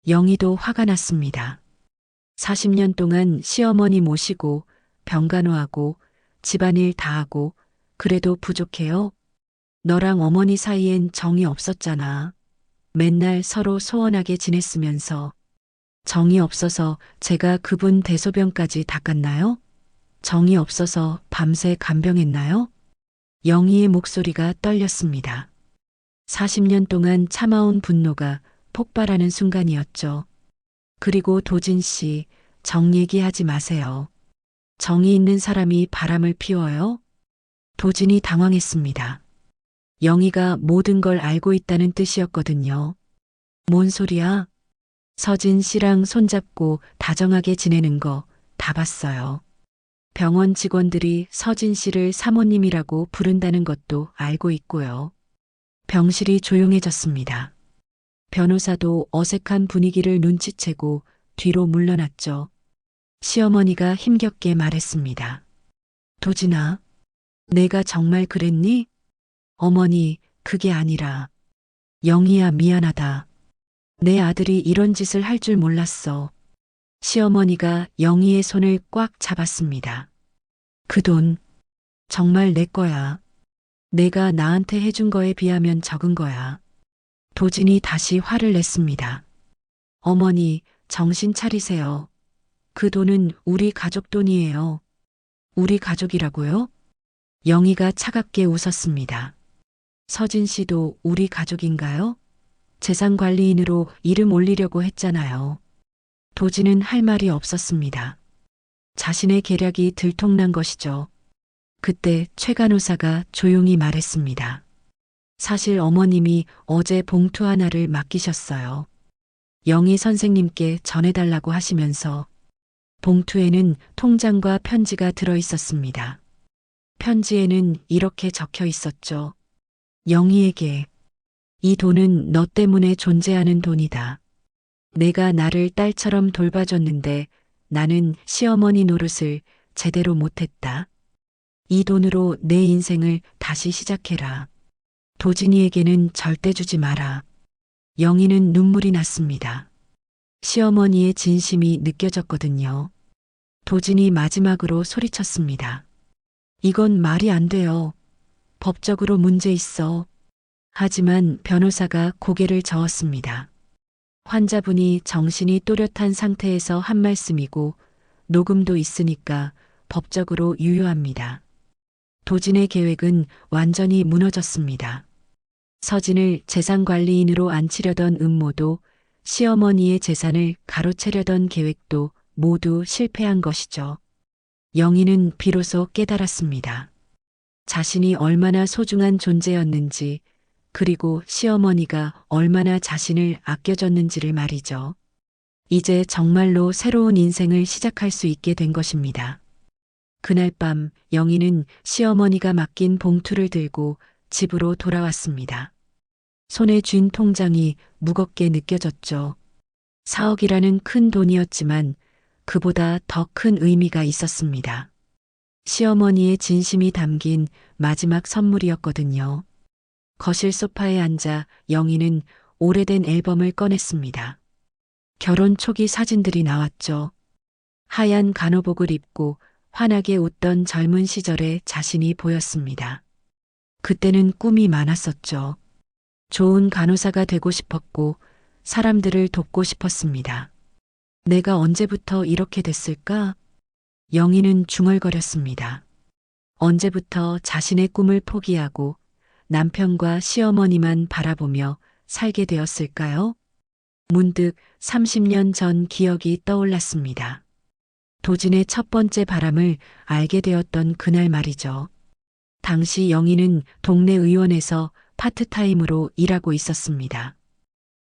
영희도 화가 났습니다. 40년 동안 시어머니 모시고 병간호하고 집안일 다 하고 그래도 부족해요? 너랑 어머니 사이엔 정이 없었잖아. 맨날 서로 소원하게 지냈으면서. 정이 없어서 제가 그분 대소변까지 닦았나요? 정이 없어서 밤새 간병했나요? 영희의 목소리가 떨렸습니다. 40년 동안 참아온 분노가 폭발하는 순간이었죠. 그리고 도진 씨, 정 얘기하지 마세요. 정이 있는 사람이 바람을 피워요? 도진이 당황했습니다. 영희가 모든 걸 알고 있다는 뜻이었거든요. 뭔 소리야? 서진 씨랑 손잡고 다정하게 지내는 거 다 봤어요. 병원 직원들이 서진 씨를 사모님이라고 부른다는 것도 알고 있고요. 병실이 조용해졌습니다. 변호사도 어색한 분위기를 눈치채고 뒤로 물러났죠. 시어머니가 힘겹게 말했습니다. 도진아, 내가 정말 그랬니? 어머니, 그게 아니라. 영희야, 미안하다. 내 아들이 이런 짓을 할 줄 몰랐어. 시어머니가 영희의 손을 꽉 잡았습니다. 그 돈, 정말 내 거야. 내가 나한테 해준 거에 비하면 적은 거야. 도진이 다시 화를 냈습니다. 어머니, 정신 차리세요. 그 돈은 우리 가족 돈이에요. 우리 가족이라고요? 영희가 차갑게 웃었습니다. 서진 씨도 우리 가족인가요? 재산관리인으로 이름 올리려고 했잖아요. 도진은 할 말이 없었습니다. 자신의 계략이 들통난 것이죠. 그때 최 간호사가 조용히 말했습니다. 사실 어머님이 어제 봉투 하나를 맡기셨어요. 영희 선생님께 전해달라고 하시면서 봉투에는 통장과 편지가 들어 있었습니다. 편지에는 이렇게 적혀 있었죠. 영희에게 이 돈은 너 때문에 존재하는 돈이다. 내가 나를 딸처럼 돌봐줬는데 나는 시어머니 노릇을 제대로 못했다. 이 돈으로 내 인생을 다시 시작해라. 도진이에게는 절대 주지 마라. 영희는 눈물이 났습니다. 시어머니의 진심이 느껴졌거든요. 도진이 마지막으로 소리쳤습니다. 이건 말이 안 돼요. 법적으로 문제 있어. 하지만 변호사가 고개를 저었습니다. 환자분이 정신이 또렷한 상태에서 한 말씀이고 녹음도 있으니까 법적으로 유효합니다. 도진의 계획은 완전히 무너졌습니다. 서진을 재산관리인으로 앉히려던 음모도 시어머니의 재산을 가로채려던 계획도 모두 실패한 것이죠. 영희는 비로소 깨달았습니다. 자신이 얼마나 소중한 존재였는지, 그리고 시어머니가 얼마나 자신을 아껴줬는지를 말이죠. 이제 정말로 새로운 인생을 시작할 수 있게 된 것입니다. 그날 밤 영희는 시어머니가 맡긴 봉투를 들고 집으로 돌아왔습니다. 손에 쥔 통장이 무겁게 느껴졌죠. 4억이라는 큰 돈이었지만 그보다 더 큰 의미가 있었습니다. 시어머니의 진심이 담긴 마지막 선물이었거든요. 거실 소파에 앉아 영희는 오래된 앨범을 꺼냈습니다. 결혼 초기 사진들이 나왔죠. 하얀 간호복을 입고 환하게 웃던 젊은 시절의 자신이 보였습니다. 그때는 꿈이 많았었죠. 좋은 간호사가 되고 싶었고 사람들을 돕고 싶었습니다. 내가 언제부터 이렇게 됐을까? 영희는 중얼거렸습니다. 언제부터 자신의 꿈을 포기하고 남편과 시어머니만 바라보며 살게 되었을까요? 문득 30년 전 기억이 떠올랐습니다. 도진의 첫 번째 바람을 알게 되었던 그날 말이죠. 당시 영희는 동네 의원에서 파트타임으로 일하고 있었습니다.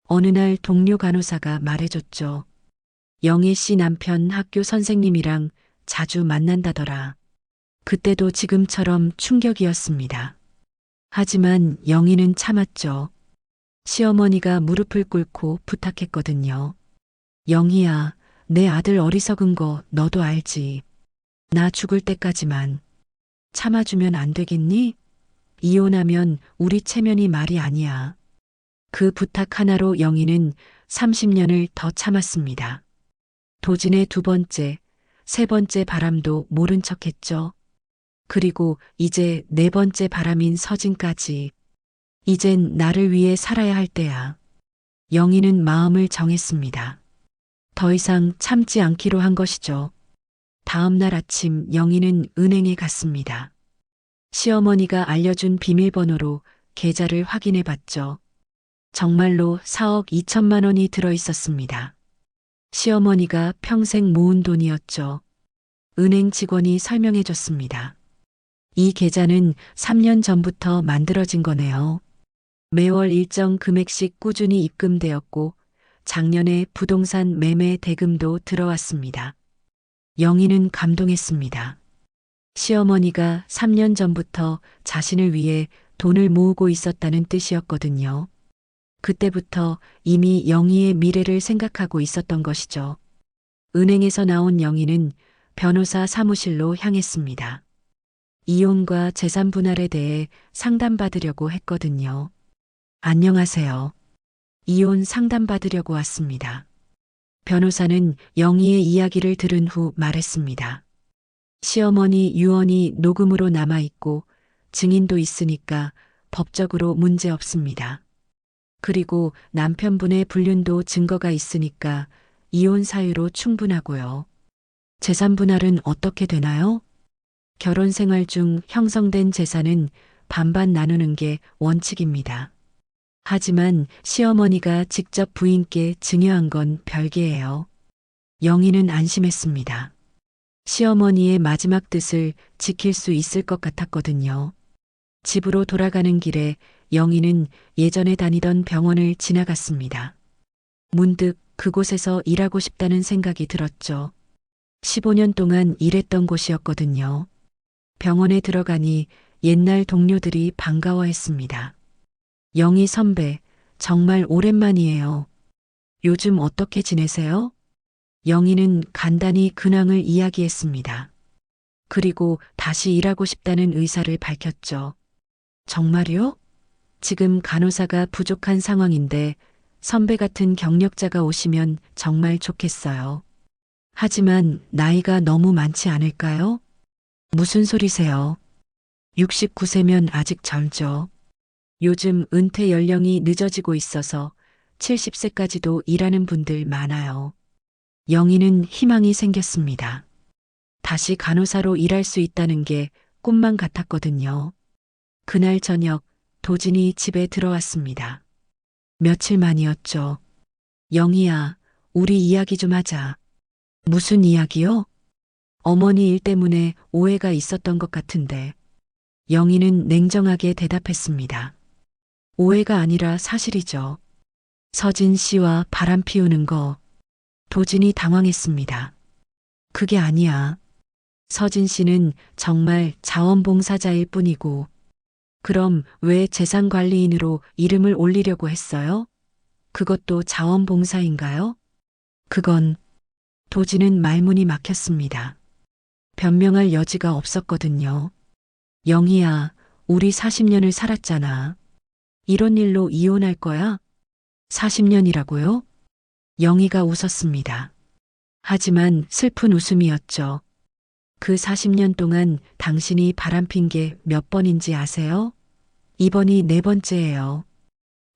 어느 날 동료 간호사가 말해줬죠. 영희 씨 남편 학교 선생님이랑 자주 만난다더라. 그때도 지금처럼 충격이었습니다. 하지만 영희는 참았죠. 시어머니가 무릎을 꿇고 부탁했거든요. 영희야, 내 아들 어리석은 거 너도 알지. 나 죽을 때까지만 참아주면 안 되겠니? 이혼하면 우리 체면이 말이 아니야. 그 부탁 하나로 영희는 30년을 더 참았습니다. 도진의 두 번째, 세 번째 바람도 모른 척했죠. 그리고 이제 네 번째 바람인 서진까지. 이젠 나를 위해 살아야 할 때야. 영희는 마음을 정했습니다. 더 이상 참지 않기로 한 것이죠. 다음 날 아침 영희는 은행에 갔습니다. 시어머니가 알려준 비밀번호로 계좌를 확인해 봤죠. 정말로 4억 2천만 원이 들어 있었습니다. 시어머니가 평생 모은 돈이었죠. 은행 직원이 설명해 줬습니다. 이 계좌는 3년 전부터 만들어진 거네요. 매월 일정 금액씩 꾸준히 입금되었고 작년에 부동산 매매 대금도 들어왔습니다. 영희는 감동했습니다. 시어머니가 3년 전부터 자신을 위해 돈을 모으고 있었다는 뜻이었거든요. 그때부터 이미 영희의 미래를 생각하고 있었던 것이죠. 은행에서 나온 영희는 변호사 사무실로 향했습니다. 이혼과 재산 분할에 대해 상담받으려고 했거든요. 안녕하세요. 이혼 상담받으려고 왔습니다. 변호사는 영희의 이야기를 들은 후 말했습니다. 시어머니 유언이 녹음으로 남아있고 증인도 있으니까 법적으로 문제 없습니다. 그리고 남편분의 불륜도 증거가 있으니까 이혼 사유로 충분하고요. 재산 분할은 어떻게 되나요? 결혼 생활 중 형성된 재산은 반반 나누는 게 원칙입니다. 하지만 시어머니가 직접 부인께 증여한 건 별개예요. 영희는 안심했습니다. 시어머니의 마지막 뜻을 지킬 수 있을 것 같았거든요. 집으로 돌아가는 길에 영희는 예전에 다니던 병원을 지나갔습니다. 문득 그곳에서 일하고 싶다는 생각이 들었죠. 15년 동안 일했던 곳이었거든요. 병원에 들어가니 옛날 동료들이 반가워했습니다. 영희 선배, 정말 오랜만이에요. 요즘 어떻게 지내세요? 영희는 간단히 근황을 이야기했습니다. 그리고 다시 일하고 싶다는 의사를 밝혔죠. 정말요? 지금 간호사가 부족한 상황인데 선배 같은 경력자가 오시면 정말 좋겠어요. 하지만 나이가 너무 많지 않을까요? 무슨 소리세요? 69세면 아직 젊죠. 요즘 은퇴 연령이 늦어지고 있어서 70세까지도 일하는 분들 많아요. 영희는 희망이 생겼습니다. 다시 간호사로 일할 수 있다는 게 꿈만 같았거든요. 그날 저녁 도진이 집에 들어왔습니다. 며칠 만이었죠. 영희야, 우리 이야기 좀 하자. 무슨 이야기요? 어머니 일 때문에 오해가 있었던 것 같은데. 영희는 냉정하게 대답했습니다. 오해가 아니라 사실이죠. 서진 씨와 바람 피우는 거. 도진이 당황했습니다. 그게 아니야. 서진 씨는 정말 자원봉사자일 뿐이고, 그럼 왜 재산관리인으로 이름을 올리려고 했어요? 그것도 자원봉사인가요? 그건 도진은 말문이 막혔습니다. 변명할 여지가 없었거든요. 영희야, 우리 40년을 살았잖아. 이런 일로 이혼할 거야? 40년이라고요? 영희가 웃었습니다. 하지만 슬픈 웃음이었죠. 그 40년 동안 당신이 바람핀 게 몇 번인지 아세요? 이번이 네 번째예요.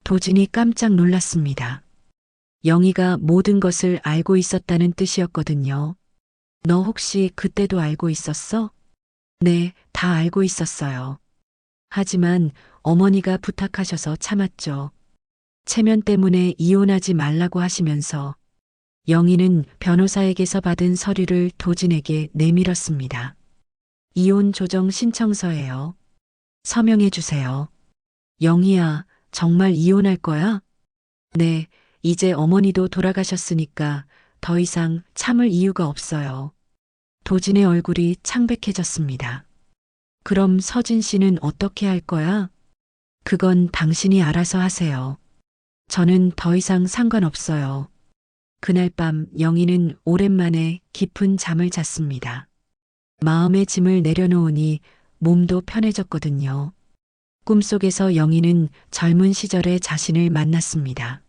도진이 깜짝 놀랐습니다. 영희가 모든 것을 알고 있었다는 뜻이었거든요. 너 혹시 그때도 알고 있었어? 네, 다 알고 있었어요. 하지만 어머니가 부탁하셔서 참았죠. 체면 때문에 이혼하지 말라고 하시면서 영희는 변호사에게서 받은 서류를 도진에게 내밀었습니다. 이혼 조정 신청서예요. 서명해 주세요. 영희야, 정말 이혼할 거야? 네, 이제 어머니도 돌아가셨으니까 더 이상 참을 이유가 없어요. 도진의 얼굴이 창백해졌습니다. 그럼 서진 씨는 어떻게 할 거야? 그건 당신이 알아서 하세요. 저는 더 이상 상관없어요. 그날 밤 영희는 오랜만에 깊은 잠을 잤습니다. 마음의 짐을 내려놓으니 몸도 편해졌거든요. 꿈속에서 영희는 젊은 시절의 자신을 만났습니다.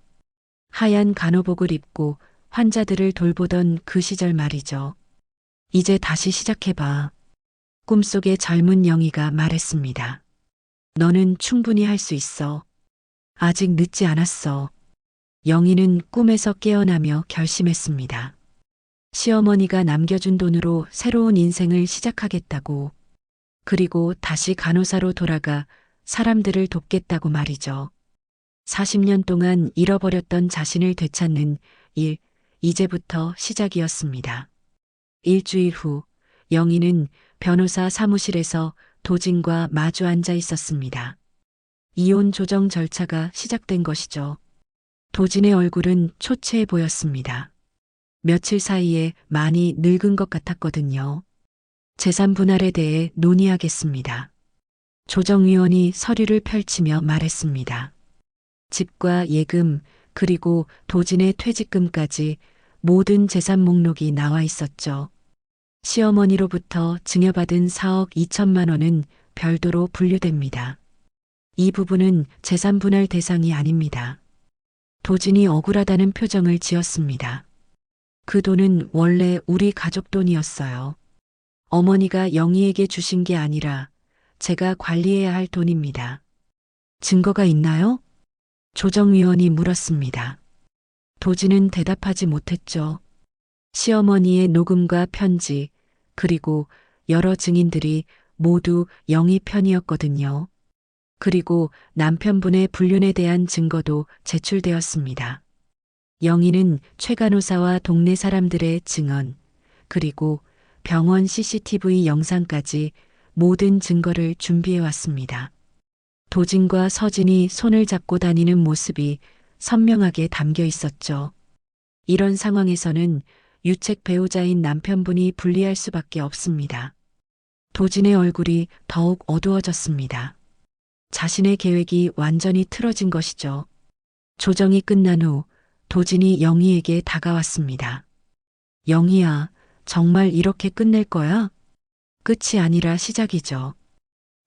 하얀 간호복을 입고 환자들을 돌보던 그 시절 말이죠. 이제 다시 시작해봐. 꿈속의 젊은 영희가 말했습니다. 너는 충분히 할 수 있어. 아직 늦지 않았어. 영희는 꿈에서 깨어나며 결심했습니다. 시어머니가 남겨준 돈으로 새로운 인생을 시작하겠다고. 그리고 다시 간호사로 돌아가 사람들을 돕겠다고 말이죠. 40년 동안 잃어버렸던 자신을 되찾는 일, 이제부터 시작이었습니다. 일주일 후, 영희는 변호사 사무실에서 도진과 마주 앉아 있었습니다. 이혼 조정 절차가 시작된 것이죠. 도진의 얼굴은 초췌해 보였습니다. 며칠 사이에 많이 늙은 것 같았거든요. 재산 분할에 대해 논의하겠습니다. 조정위원이 서류를 펼치며 말했습니다. 집과 예금, 그리고 도진의 퇴직금까지 모든 재산 목록이 나와 있었죠. 시어머니로부터 증여받은 4억 2천만 원은 별도로 분류됩니다. 이 부분은 재산 분할 대상이 아닙니다. 도진이 억울하다는 표정을 지었습니다. 그 돈은 원래 우리 가족 돈이었어요. 어머니가 영희에게 주신 게 아니라 제가 관리해야 할 돈입니다. 증거가 있나요? 조정위원이 물었습니다. 도지는 대답하지 못했죠. 시어머니의 녹음과 편지, 그리고 여러 증인들이 모두 영희 편이었거든요. 그리고 남편분의 불륜에 대한 증거도 제출되었습니다. 영희는 최 간호사와 동네 사람들의 증언, 그리고 병원 CCTV 영상까지 모든 증거를 준비해 왔습니다. 도진과 서진이 손을 잡고 다니는 모습이 선명하게 담겨 있었죠. 이런 상황에서는 유책 배우자인 남편분이 불리할 수밖에 없습니다. 도진의 얼굴이 더욱 어두워졌습니다. 자신의 계획이 완전히 틀어진 것이죠. 조정이 끝난 후 도진이 영희에게 다가왔습니다. 영희야, 정말 이렇게 끝낼 거야? 끝이 아니라 시작이죠.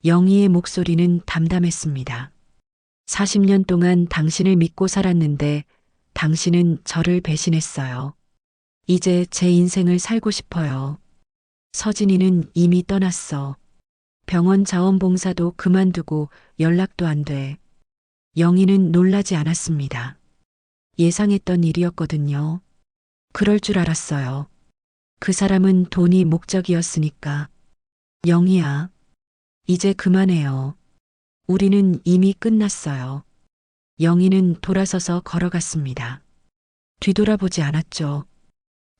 영희의 목소리는 담담했습니다. 40년 동안 당신을 믿고 살았는데 당신은 저를 배신했어요. 이제 제 인생을 살고 싶어요. 서진이는 이미 떠났어. 병원 자원봉사도 그만두고 연락도 안 돼. 영희는 놀라지 않았습니다. 예상했던 일이었거든요. 그럴 줄 알았어요. 그 사람은 돈이 목적이었으니까. 영희야, 이제 그만해요. 우리는 이미 끝났어요. 영희는 돌아서서 걸어갔습니다. 뒤돌아보지 않았죠.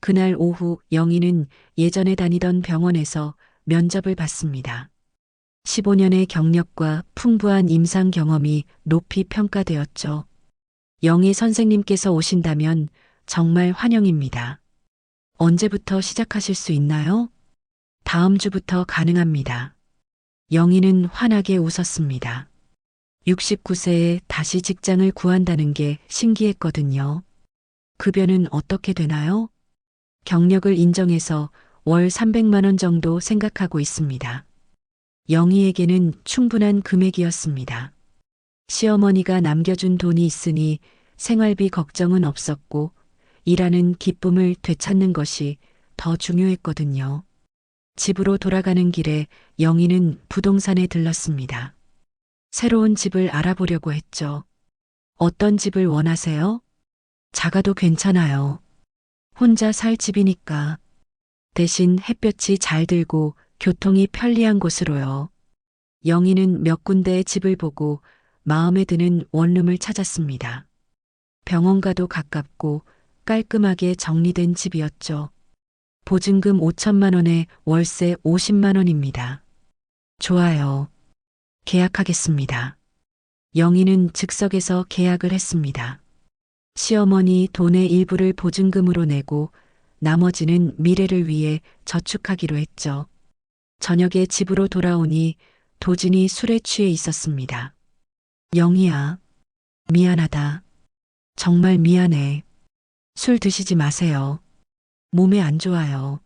그날 오후 영희는 예전에 다니던 병원에서 면접을 받습니다. 15년의 경력과 풍부한 임상 경험이 높이 평가되었죠. 영희 선생님께서 오신다면 정말 환영입니다. 언제부터 시작하실 수 있나요? 다음 주부터 가능합니다. 영희는 환하게 웃었습니다. 69세에 다시 직장을 구한다는 게 신기했거든요. 급여는 어떻게 되나요? 경력을 인정해서 월 300만 원 정도 생각하고 있습니다. 영희에게는 충분한 금액이었습니다. 시어머니가 남겨준 돈이 있으니 생활비 걱정은 없었고 일하는 기쁨을 되찾는 것이 더 중요했거든요. 집으로 돌아가는 길에 영희는 부동산에 들렀습니다. 새로운 집을 알아보려고 했죠. 어떤 집을 원하세요? 작아도 괜찮아요. 혼자 살 집이니까. 대신 햇볕이 잘 들고 교통이 편리한 곳으로요. 영희는 몇 군데의 집을 보고 마음에 드는 원룸을 찾았습니다. 병원과도 가깝고 깔끔하게 정리된 집이었죠. 보증금 5천만 원에 월세 50만 원입니다. 좋아요. 계약하겠습니다. 영희는 즉석에서 계약을 했습니다. 시어머니 돈의 일부를 보증금으로 내고 나머지는 미래를 위해 저축하기로 했죠. 저녁에 집으로 돌아오니 도진이 술에 취해 있었습니다. 영희야, 미안하다. 정말 미안해. 술 드시지 마세요. 몸에 안 좋아요.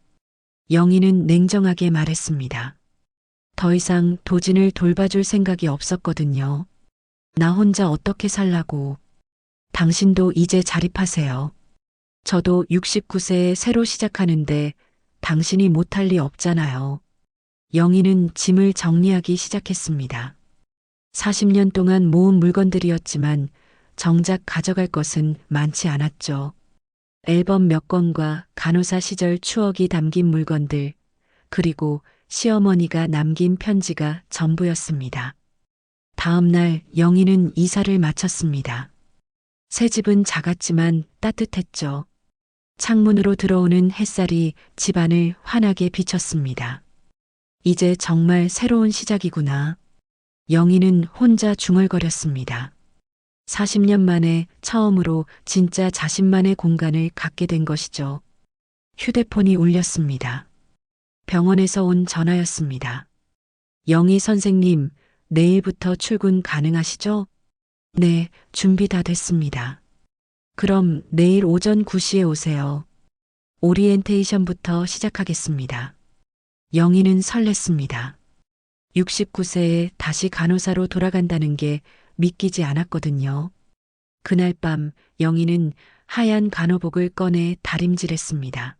영희는 냉정하게 말했습니다. 더 이상 도진을 돌봐줄 생각이 없었거든요. 나 혼자 어떻게 살라고. 당신도 이제 자립하세요. 저도 69세에 새로 시작하는데 당신이 못할 리 없잖아요. 영희는 짐을 정리하기 시작했습니다. 40년 동안 모은 물건들이었지만 정작 가져갈 것은 많지 않았죠. 앨범 몇 권과 간호사 시절 추억이 담긴 물건들, 그리고 시어머니가 남긴 편지가 전부였습니다. 다음 날 영희는 이사를 마쳤습니다. 새 집은 작았지만 따뜻했죠. 창문으로 들어오는 햇살이 집안을 환하게 비쳤습니다. 이제 정말 새로운 시작이구나. 영희는 혼자 중얼거렸습니다. 40년 만에 처음으로 진짜 자신만의 공간을 갖게 된 것이죠. 휴대폰이 울렸습니다. 병원에서 온 전화였습니다. 영희 선생님, 내일부터 출근 가능하시죠? 네, 준비 다 됐습니다. 그럼 내일 오전 9시에 오세요. 오리엔테이션부터 시작하겠습니다. 영희는 설렜습니다. 69세에 다시 간호사로 돌아간다는 게 믿기지 않았거든요. 그날 밤 영희는 하얀 간호복을 꺼내 다림질했습니다.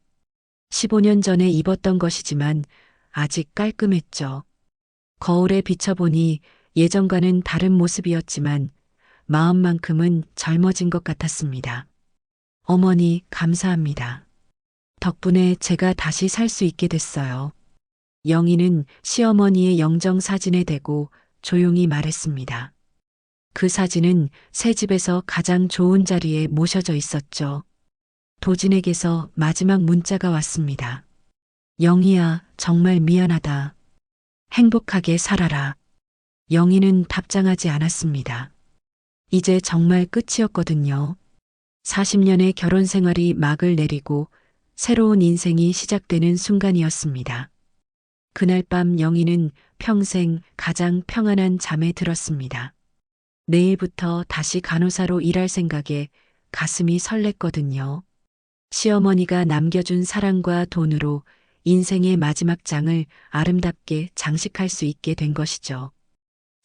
15년 전에 입었던 것이지만 아직 깔끔했죠. 거울에 비춰보니 예전과는 다른 모습이었지만 마음만큼은 젊어진 것 같았습니다. 어머니, 감사합니다. 덕분에 제가 다시 살 수 있게 됐어요. 영희는 시어머니의 영정 사진에 대고 조용히 말했습니다. 그 사진은 새 집에서 가장 좋은 자리에 모셔져 있었죠. 도진에게서 마지막 문자가 왔습니다. 영희야, 정말 미안하다. 행복하게 살아라. 영희는 답장하지 않았습니다. 이제 정말 끝이었거든요. 40년의 결혼 생활이 막을 내리고 새로운 인생이 시작되는 순간이었습니다. 그날 밤 영희는 평생 가장 평안한 잠에 들었습니다. 내일부터 다시 간호사로 일할 생각에 가슴이 설렜거든요. 시어머니가 남겨준 사랑과 돈으로 인생의 마지막 장을 아름답게 장식할 수 있게 된 것이죠.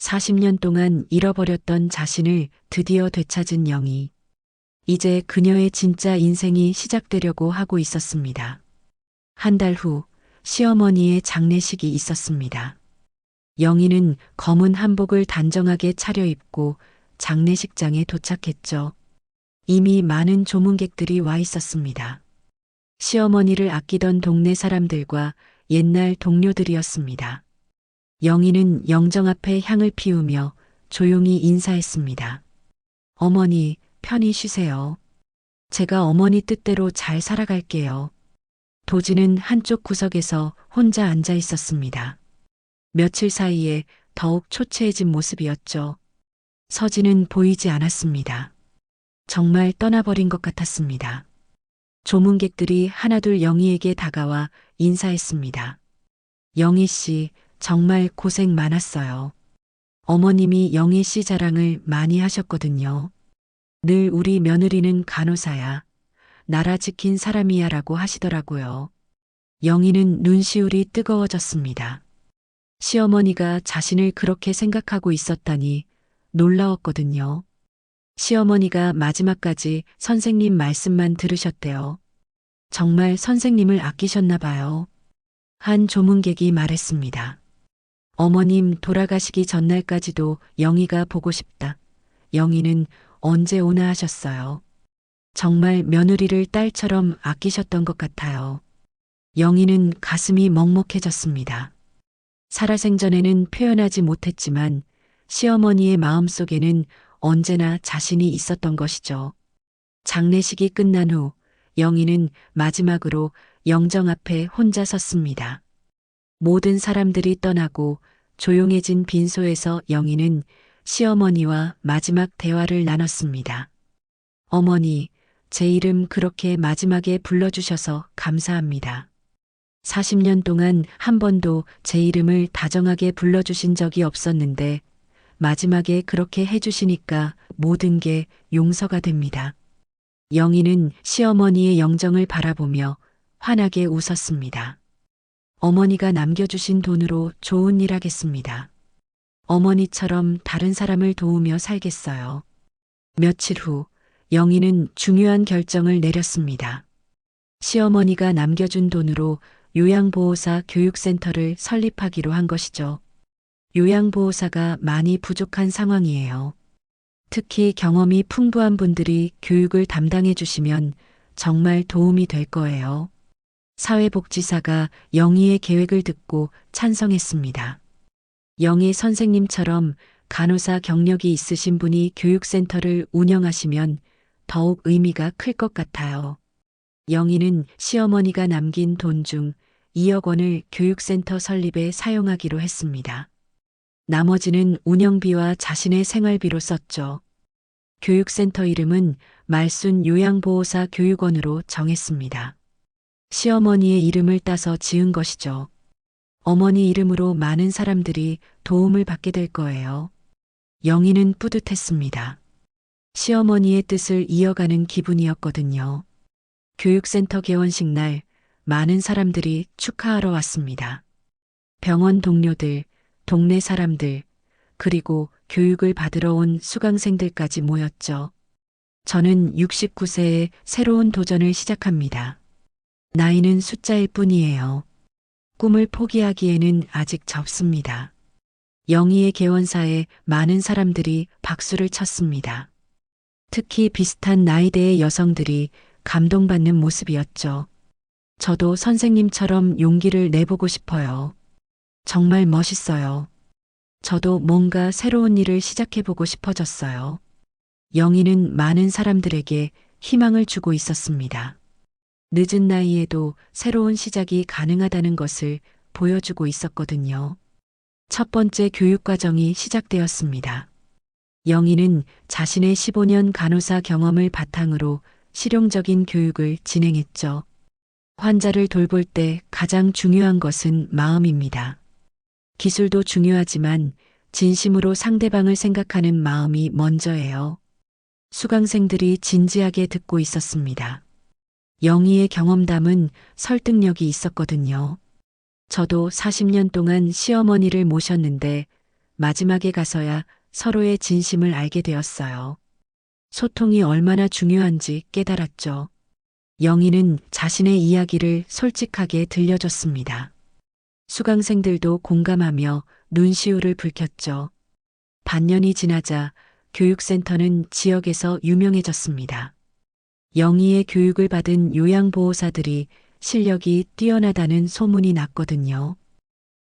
40년 동안 잃어버렸던 자신을 드디어 되찾은 영희. 이제 그녀의 진짜 인생이 시작되려고 하고 있었습니다. 한 달 후 시어머니의 장례식이 있었습니다. 영희는 검은 한복을 단정하게 차려입고 장례식장에 도착했죠. 이미 많은 조문객들이 와 있었습니다. 시어머니를 아끼던 동네 사람들과 옛날 동료들이었습니다. 영희는 영정 앞에 향을 피우며 조용히 인사했습니다. 어머니, 편히 쉬세요. 제가 어머니 뜻대로 잘 살아갈게요. 도진은 한쪽 구석에서 혼자 앉아 있었습니다. 며칠 사이에 더욱 초췌해진 모습이었죠. 서진은 보이지 않았습니다. 정말 떠나버린 것 같았습니다. 조문객들이 하나둘 영희에게 다가와 인사했습니다. 영희 씨, 정말 고생 많았어요. 어머님이 영희 씨 자랑을 많이 하셨거든요. 늘 우리 며느리는 간호사야. 나라 지킨 사람이야 라고 하시더라고요. 영희는 눈시울이 뜨거워졌습니다. 시어머니가 자신을 그렇게 생각하고 있었다니 놀라웠거든요. 시어머니가 마지막까지 선생님 말씀만 들으셨대요. 정말 선생님을 아끼셨나 봐요. 한 조문객이 말했습니다. 어머님 돌아가시기 전날까지도 영희가 보고 싶다. 영희는 언제 오나 하셨어요. 정말 며느리를 딸처럼 아끼셨던 것 같아요. 영희는 가슴이 먹먹해졌습니다. 살아생전에는 표현하지 못했지만 시어머니의 마음속에는 언제나 자신이 있었던 것이죠. 장례식이 끝난 후 영희는 마지막으로 영정 앞에 혼자 섰습니다. 모든 사람들이 떠나고 조용해진 빈소에서 영희는 시어머니와 마지막 대화를 나눴습니다. 어머니, 제 이름 그렇게 마지막에 불러주셔서 감사합니다. 40년 동안 한 번도 제 이름을 다정하게 불러주신 적이 없었는데 마지막에 그렇게 해주시니까 모든 게 용서가 됩니다. 영희는 시어머니의 영정을 바라보며 환하게 웃었습니다. 어머니가 남겨주신 돈으로 좋은 일 하겠습니다. 어머니처럼 다른 사람을 도우며 살겠어요. 며칠 후 영희는 중요한 결정을 내렸습니다. 시어머니가 남겨준 돈으로 요양보호사 교육센터를 설립하기로 한 것이죠. 요양보호사가 많이 부족한 상황이에요. 특히 경험이 풍부한 분들이 교육을 담당해 주시면 정말 도움이 될 거예요. 사회복지사가 영희의 계획을 듣고 찬성했습니다. 영희 선생님처럼 간호사 경력이 있으신 분이 교육센터를 운영하시면 더욱 의미가 클 것 같아요. 영희는 시어머니가 남긴 돈 중 2억 원을 교육센터 설립에 사용하기로 했습니다. 나머지는 운영비와 자신의 생활비로 썼죠. 교육센터 이름은 말순 요양보호사 교육원으로 정했습니다. 시어머니의 이름을 따서 지은 것이죠. 어머니 이름으로 많은 사람들이 도움을 받게 될 거예요. 영희는 뿌듯했습니다. 시어머니의 뜻을 이어가는 기분이었거든요. 교육센터 개원식 날 많은 사람들이 축하하러 왔습니다. 병원 동료들, 동네 사람들, 그리고 교육을 받으러 온 수강생들까지 모였죠. 저는 69세에 새로운 도전을 시작합니다. 나이는 숫자일 뿐이에요. 꿈을 포기하기에는 아직 적습니다. 영희의 개원사에 많은 사람들이 박수를 쳤습니다. 특히 비슷한 나이대의 여성들이 감동받는 모습이었죠. 저도 선생님처럼 용기를 내보고 싶어요. 정말 멋있어요. 저도 뭔가 새로운 일을 시작해보고 싶어졌어요. 영희는 많은 사람들에게 희망을 주고 있었습니다. 늦은 나이에도 새로운 시작이 가능하다는 것을 보여주고 있었거든요. 첫 번째 교육과정이 시작되었습니다. 영희는 자신의 15년 간호사 경험을 바탕으로 실용적인 교육을 진행했죠. 환자를 돌볼 때 가장 중요한 것은 마음입니다. 기술도 중요하지만 진심으로 상대방을 생각하는 마음이 먼저예요. 수강생들이 진지하게 듣고 있었습니다. 영희의 경험담은 설득력이 있었거든요. 저도 40년 동안 시어머니를 모셨는데 마지막에 가서야 서로의 진심을 알게 되었어요. 소통이 얼마나 중요한지 깨달았죠. 영희는 자신의 이야기를 솔직하게 들려줬습니다. 수강생들도 공감하며 눈시울을 붉혔죠. 반년이 지나자 교육센터는 지역에서 유명해졌습니다. 영희의 교육을 받은 요양보호사들이 실력이 뛰어나다는 소문이 났거든요.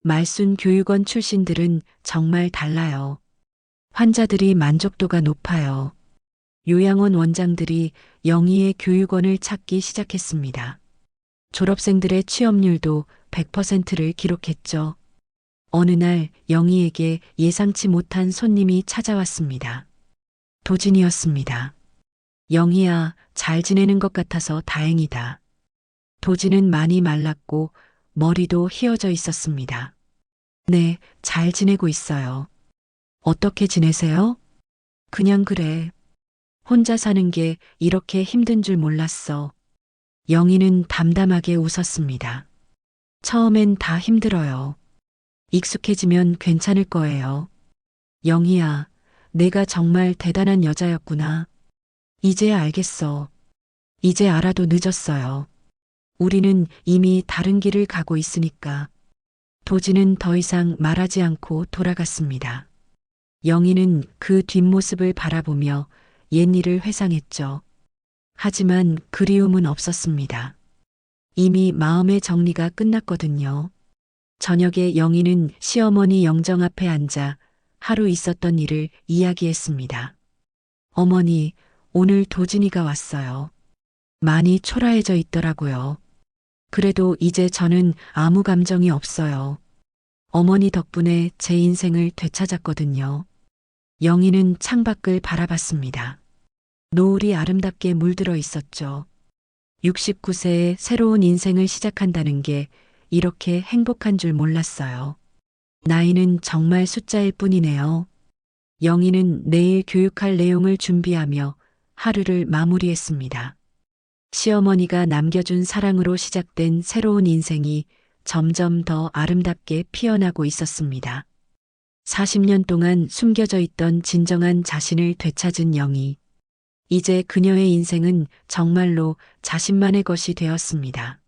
말순 교육원 출신들은 정말 달라요. 환자들이 만족도가 높아요. 요양원 원장들이 영희의 교육원을 찾기 시작했습니다. 졸업생들의 취업률도 100%를 기록했죠. 어느 날 영희에게 예상치 못한 손님이 찾아왔습니다. 도진이었습니다. 영희야, 잘 지내는 것 같아서 다행이다. 도진은 많이 말랐고 머리도 휘어져 있었습니다. 네, 잘 지내고 있어요. 어떻게 지내세요? 그냥 그래. 혼자 사는 게 이렇게 힘든 줄 몰랐어. 영희는 담담하게 웃었습니다. 처음엔 다 힘들어요. 익숙해지면 괜찮을 거예요. 영희야, 내가 정말 대단한 여자였구나. 이제 알겠어. 이제 알아도 늦었어요. 우리는 이미 다른 길을 가고 있으니까. 도진은 더 이상 말하지 않고 돌아갔습니다. 영희는 그 뒷모습을 바라보며 옛일을 회상했죠. 하지만 그리움은 없었습니다. 이미 마음의 정리가 끝났거든요. 저녁에 영희는 시어머니 영정 앞에 앉아 하루 있었던 일을 이야기했습니다. 어머니, 오늘 도진이가 왔어요. 많이 초라해져 있더라고요. 그래도 이제 저는 아무 감정이 없어요. 어머니 덕분에 제 인생을 되찾았거든요. 영희는 창밖을 바라봤습니다. 노을이 아름답게 물들어 있었죠. 69세에 새로운 인생을 시작한다는 게 이렇게 행복한 줄 몰랐어요. 나이는 정말 숫자일 뿐이네요. 영희는 내일 교육할 내용을 준비하며 하루를 마무리했습니다. 시어머니가 남겨준 사랑으로 시작된 새로운 인생이 점점 더 아름답게 피어나고 있었습니다. 40년 동안 숨겨져 있던 진정한 자신을 되찾은 영희. 이제 그녀의 인생은 정말로 자신만의 것이 되었습니다.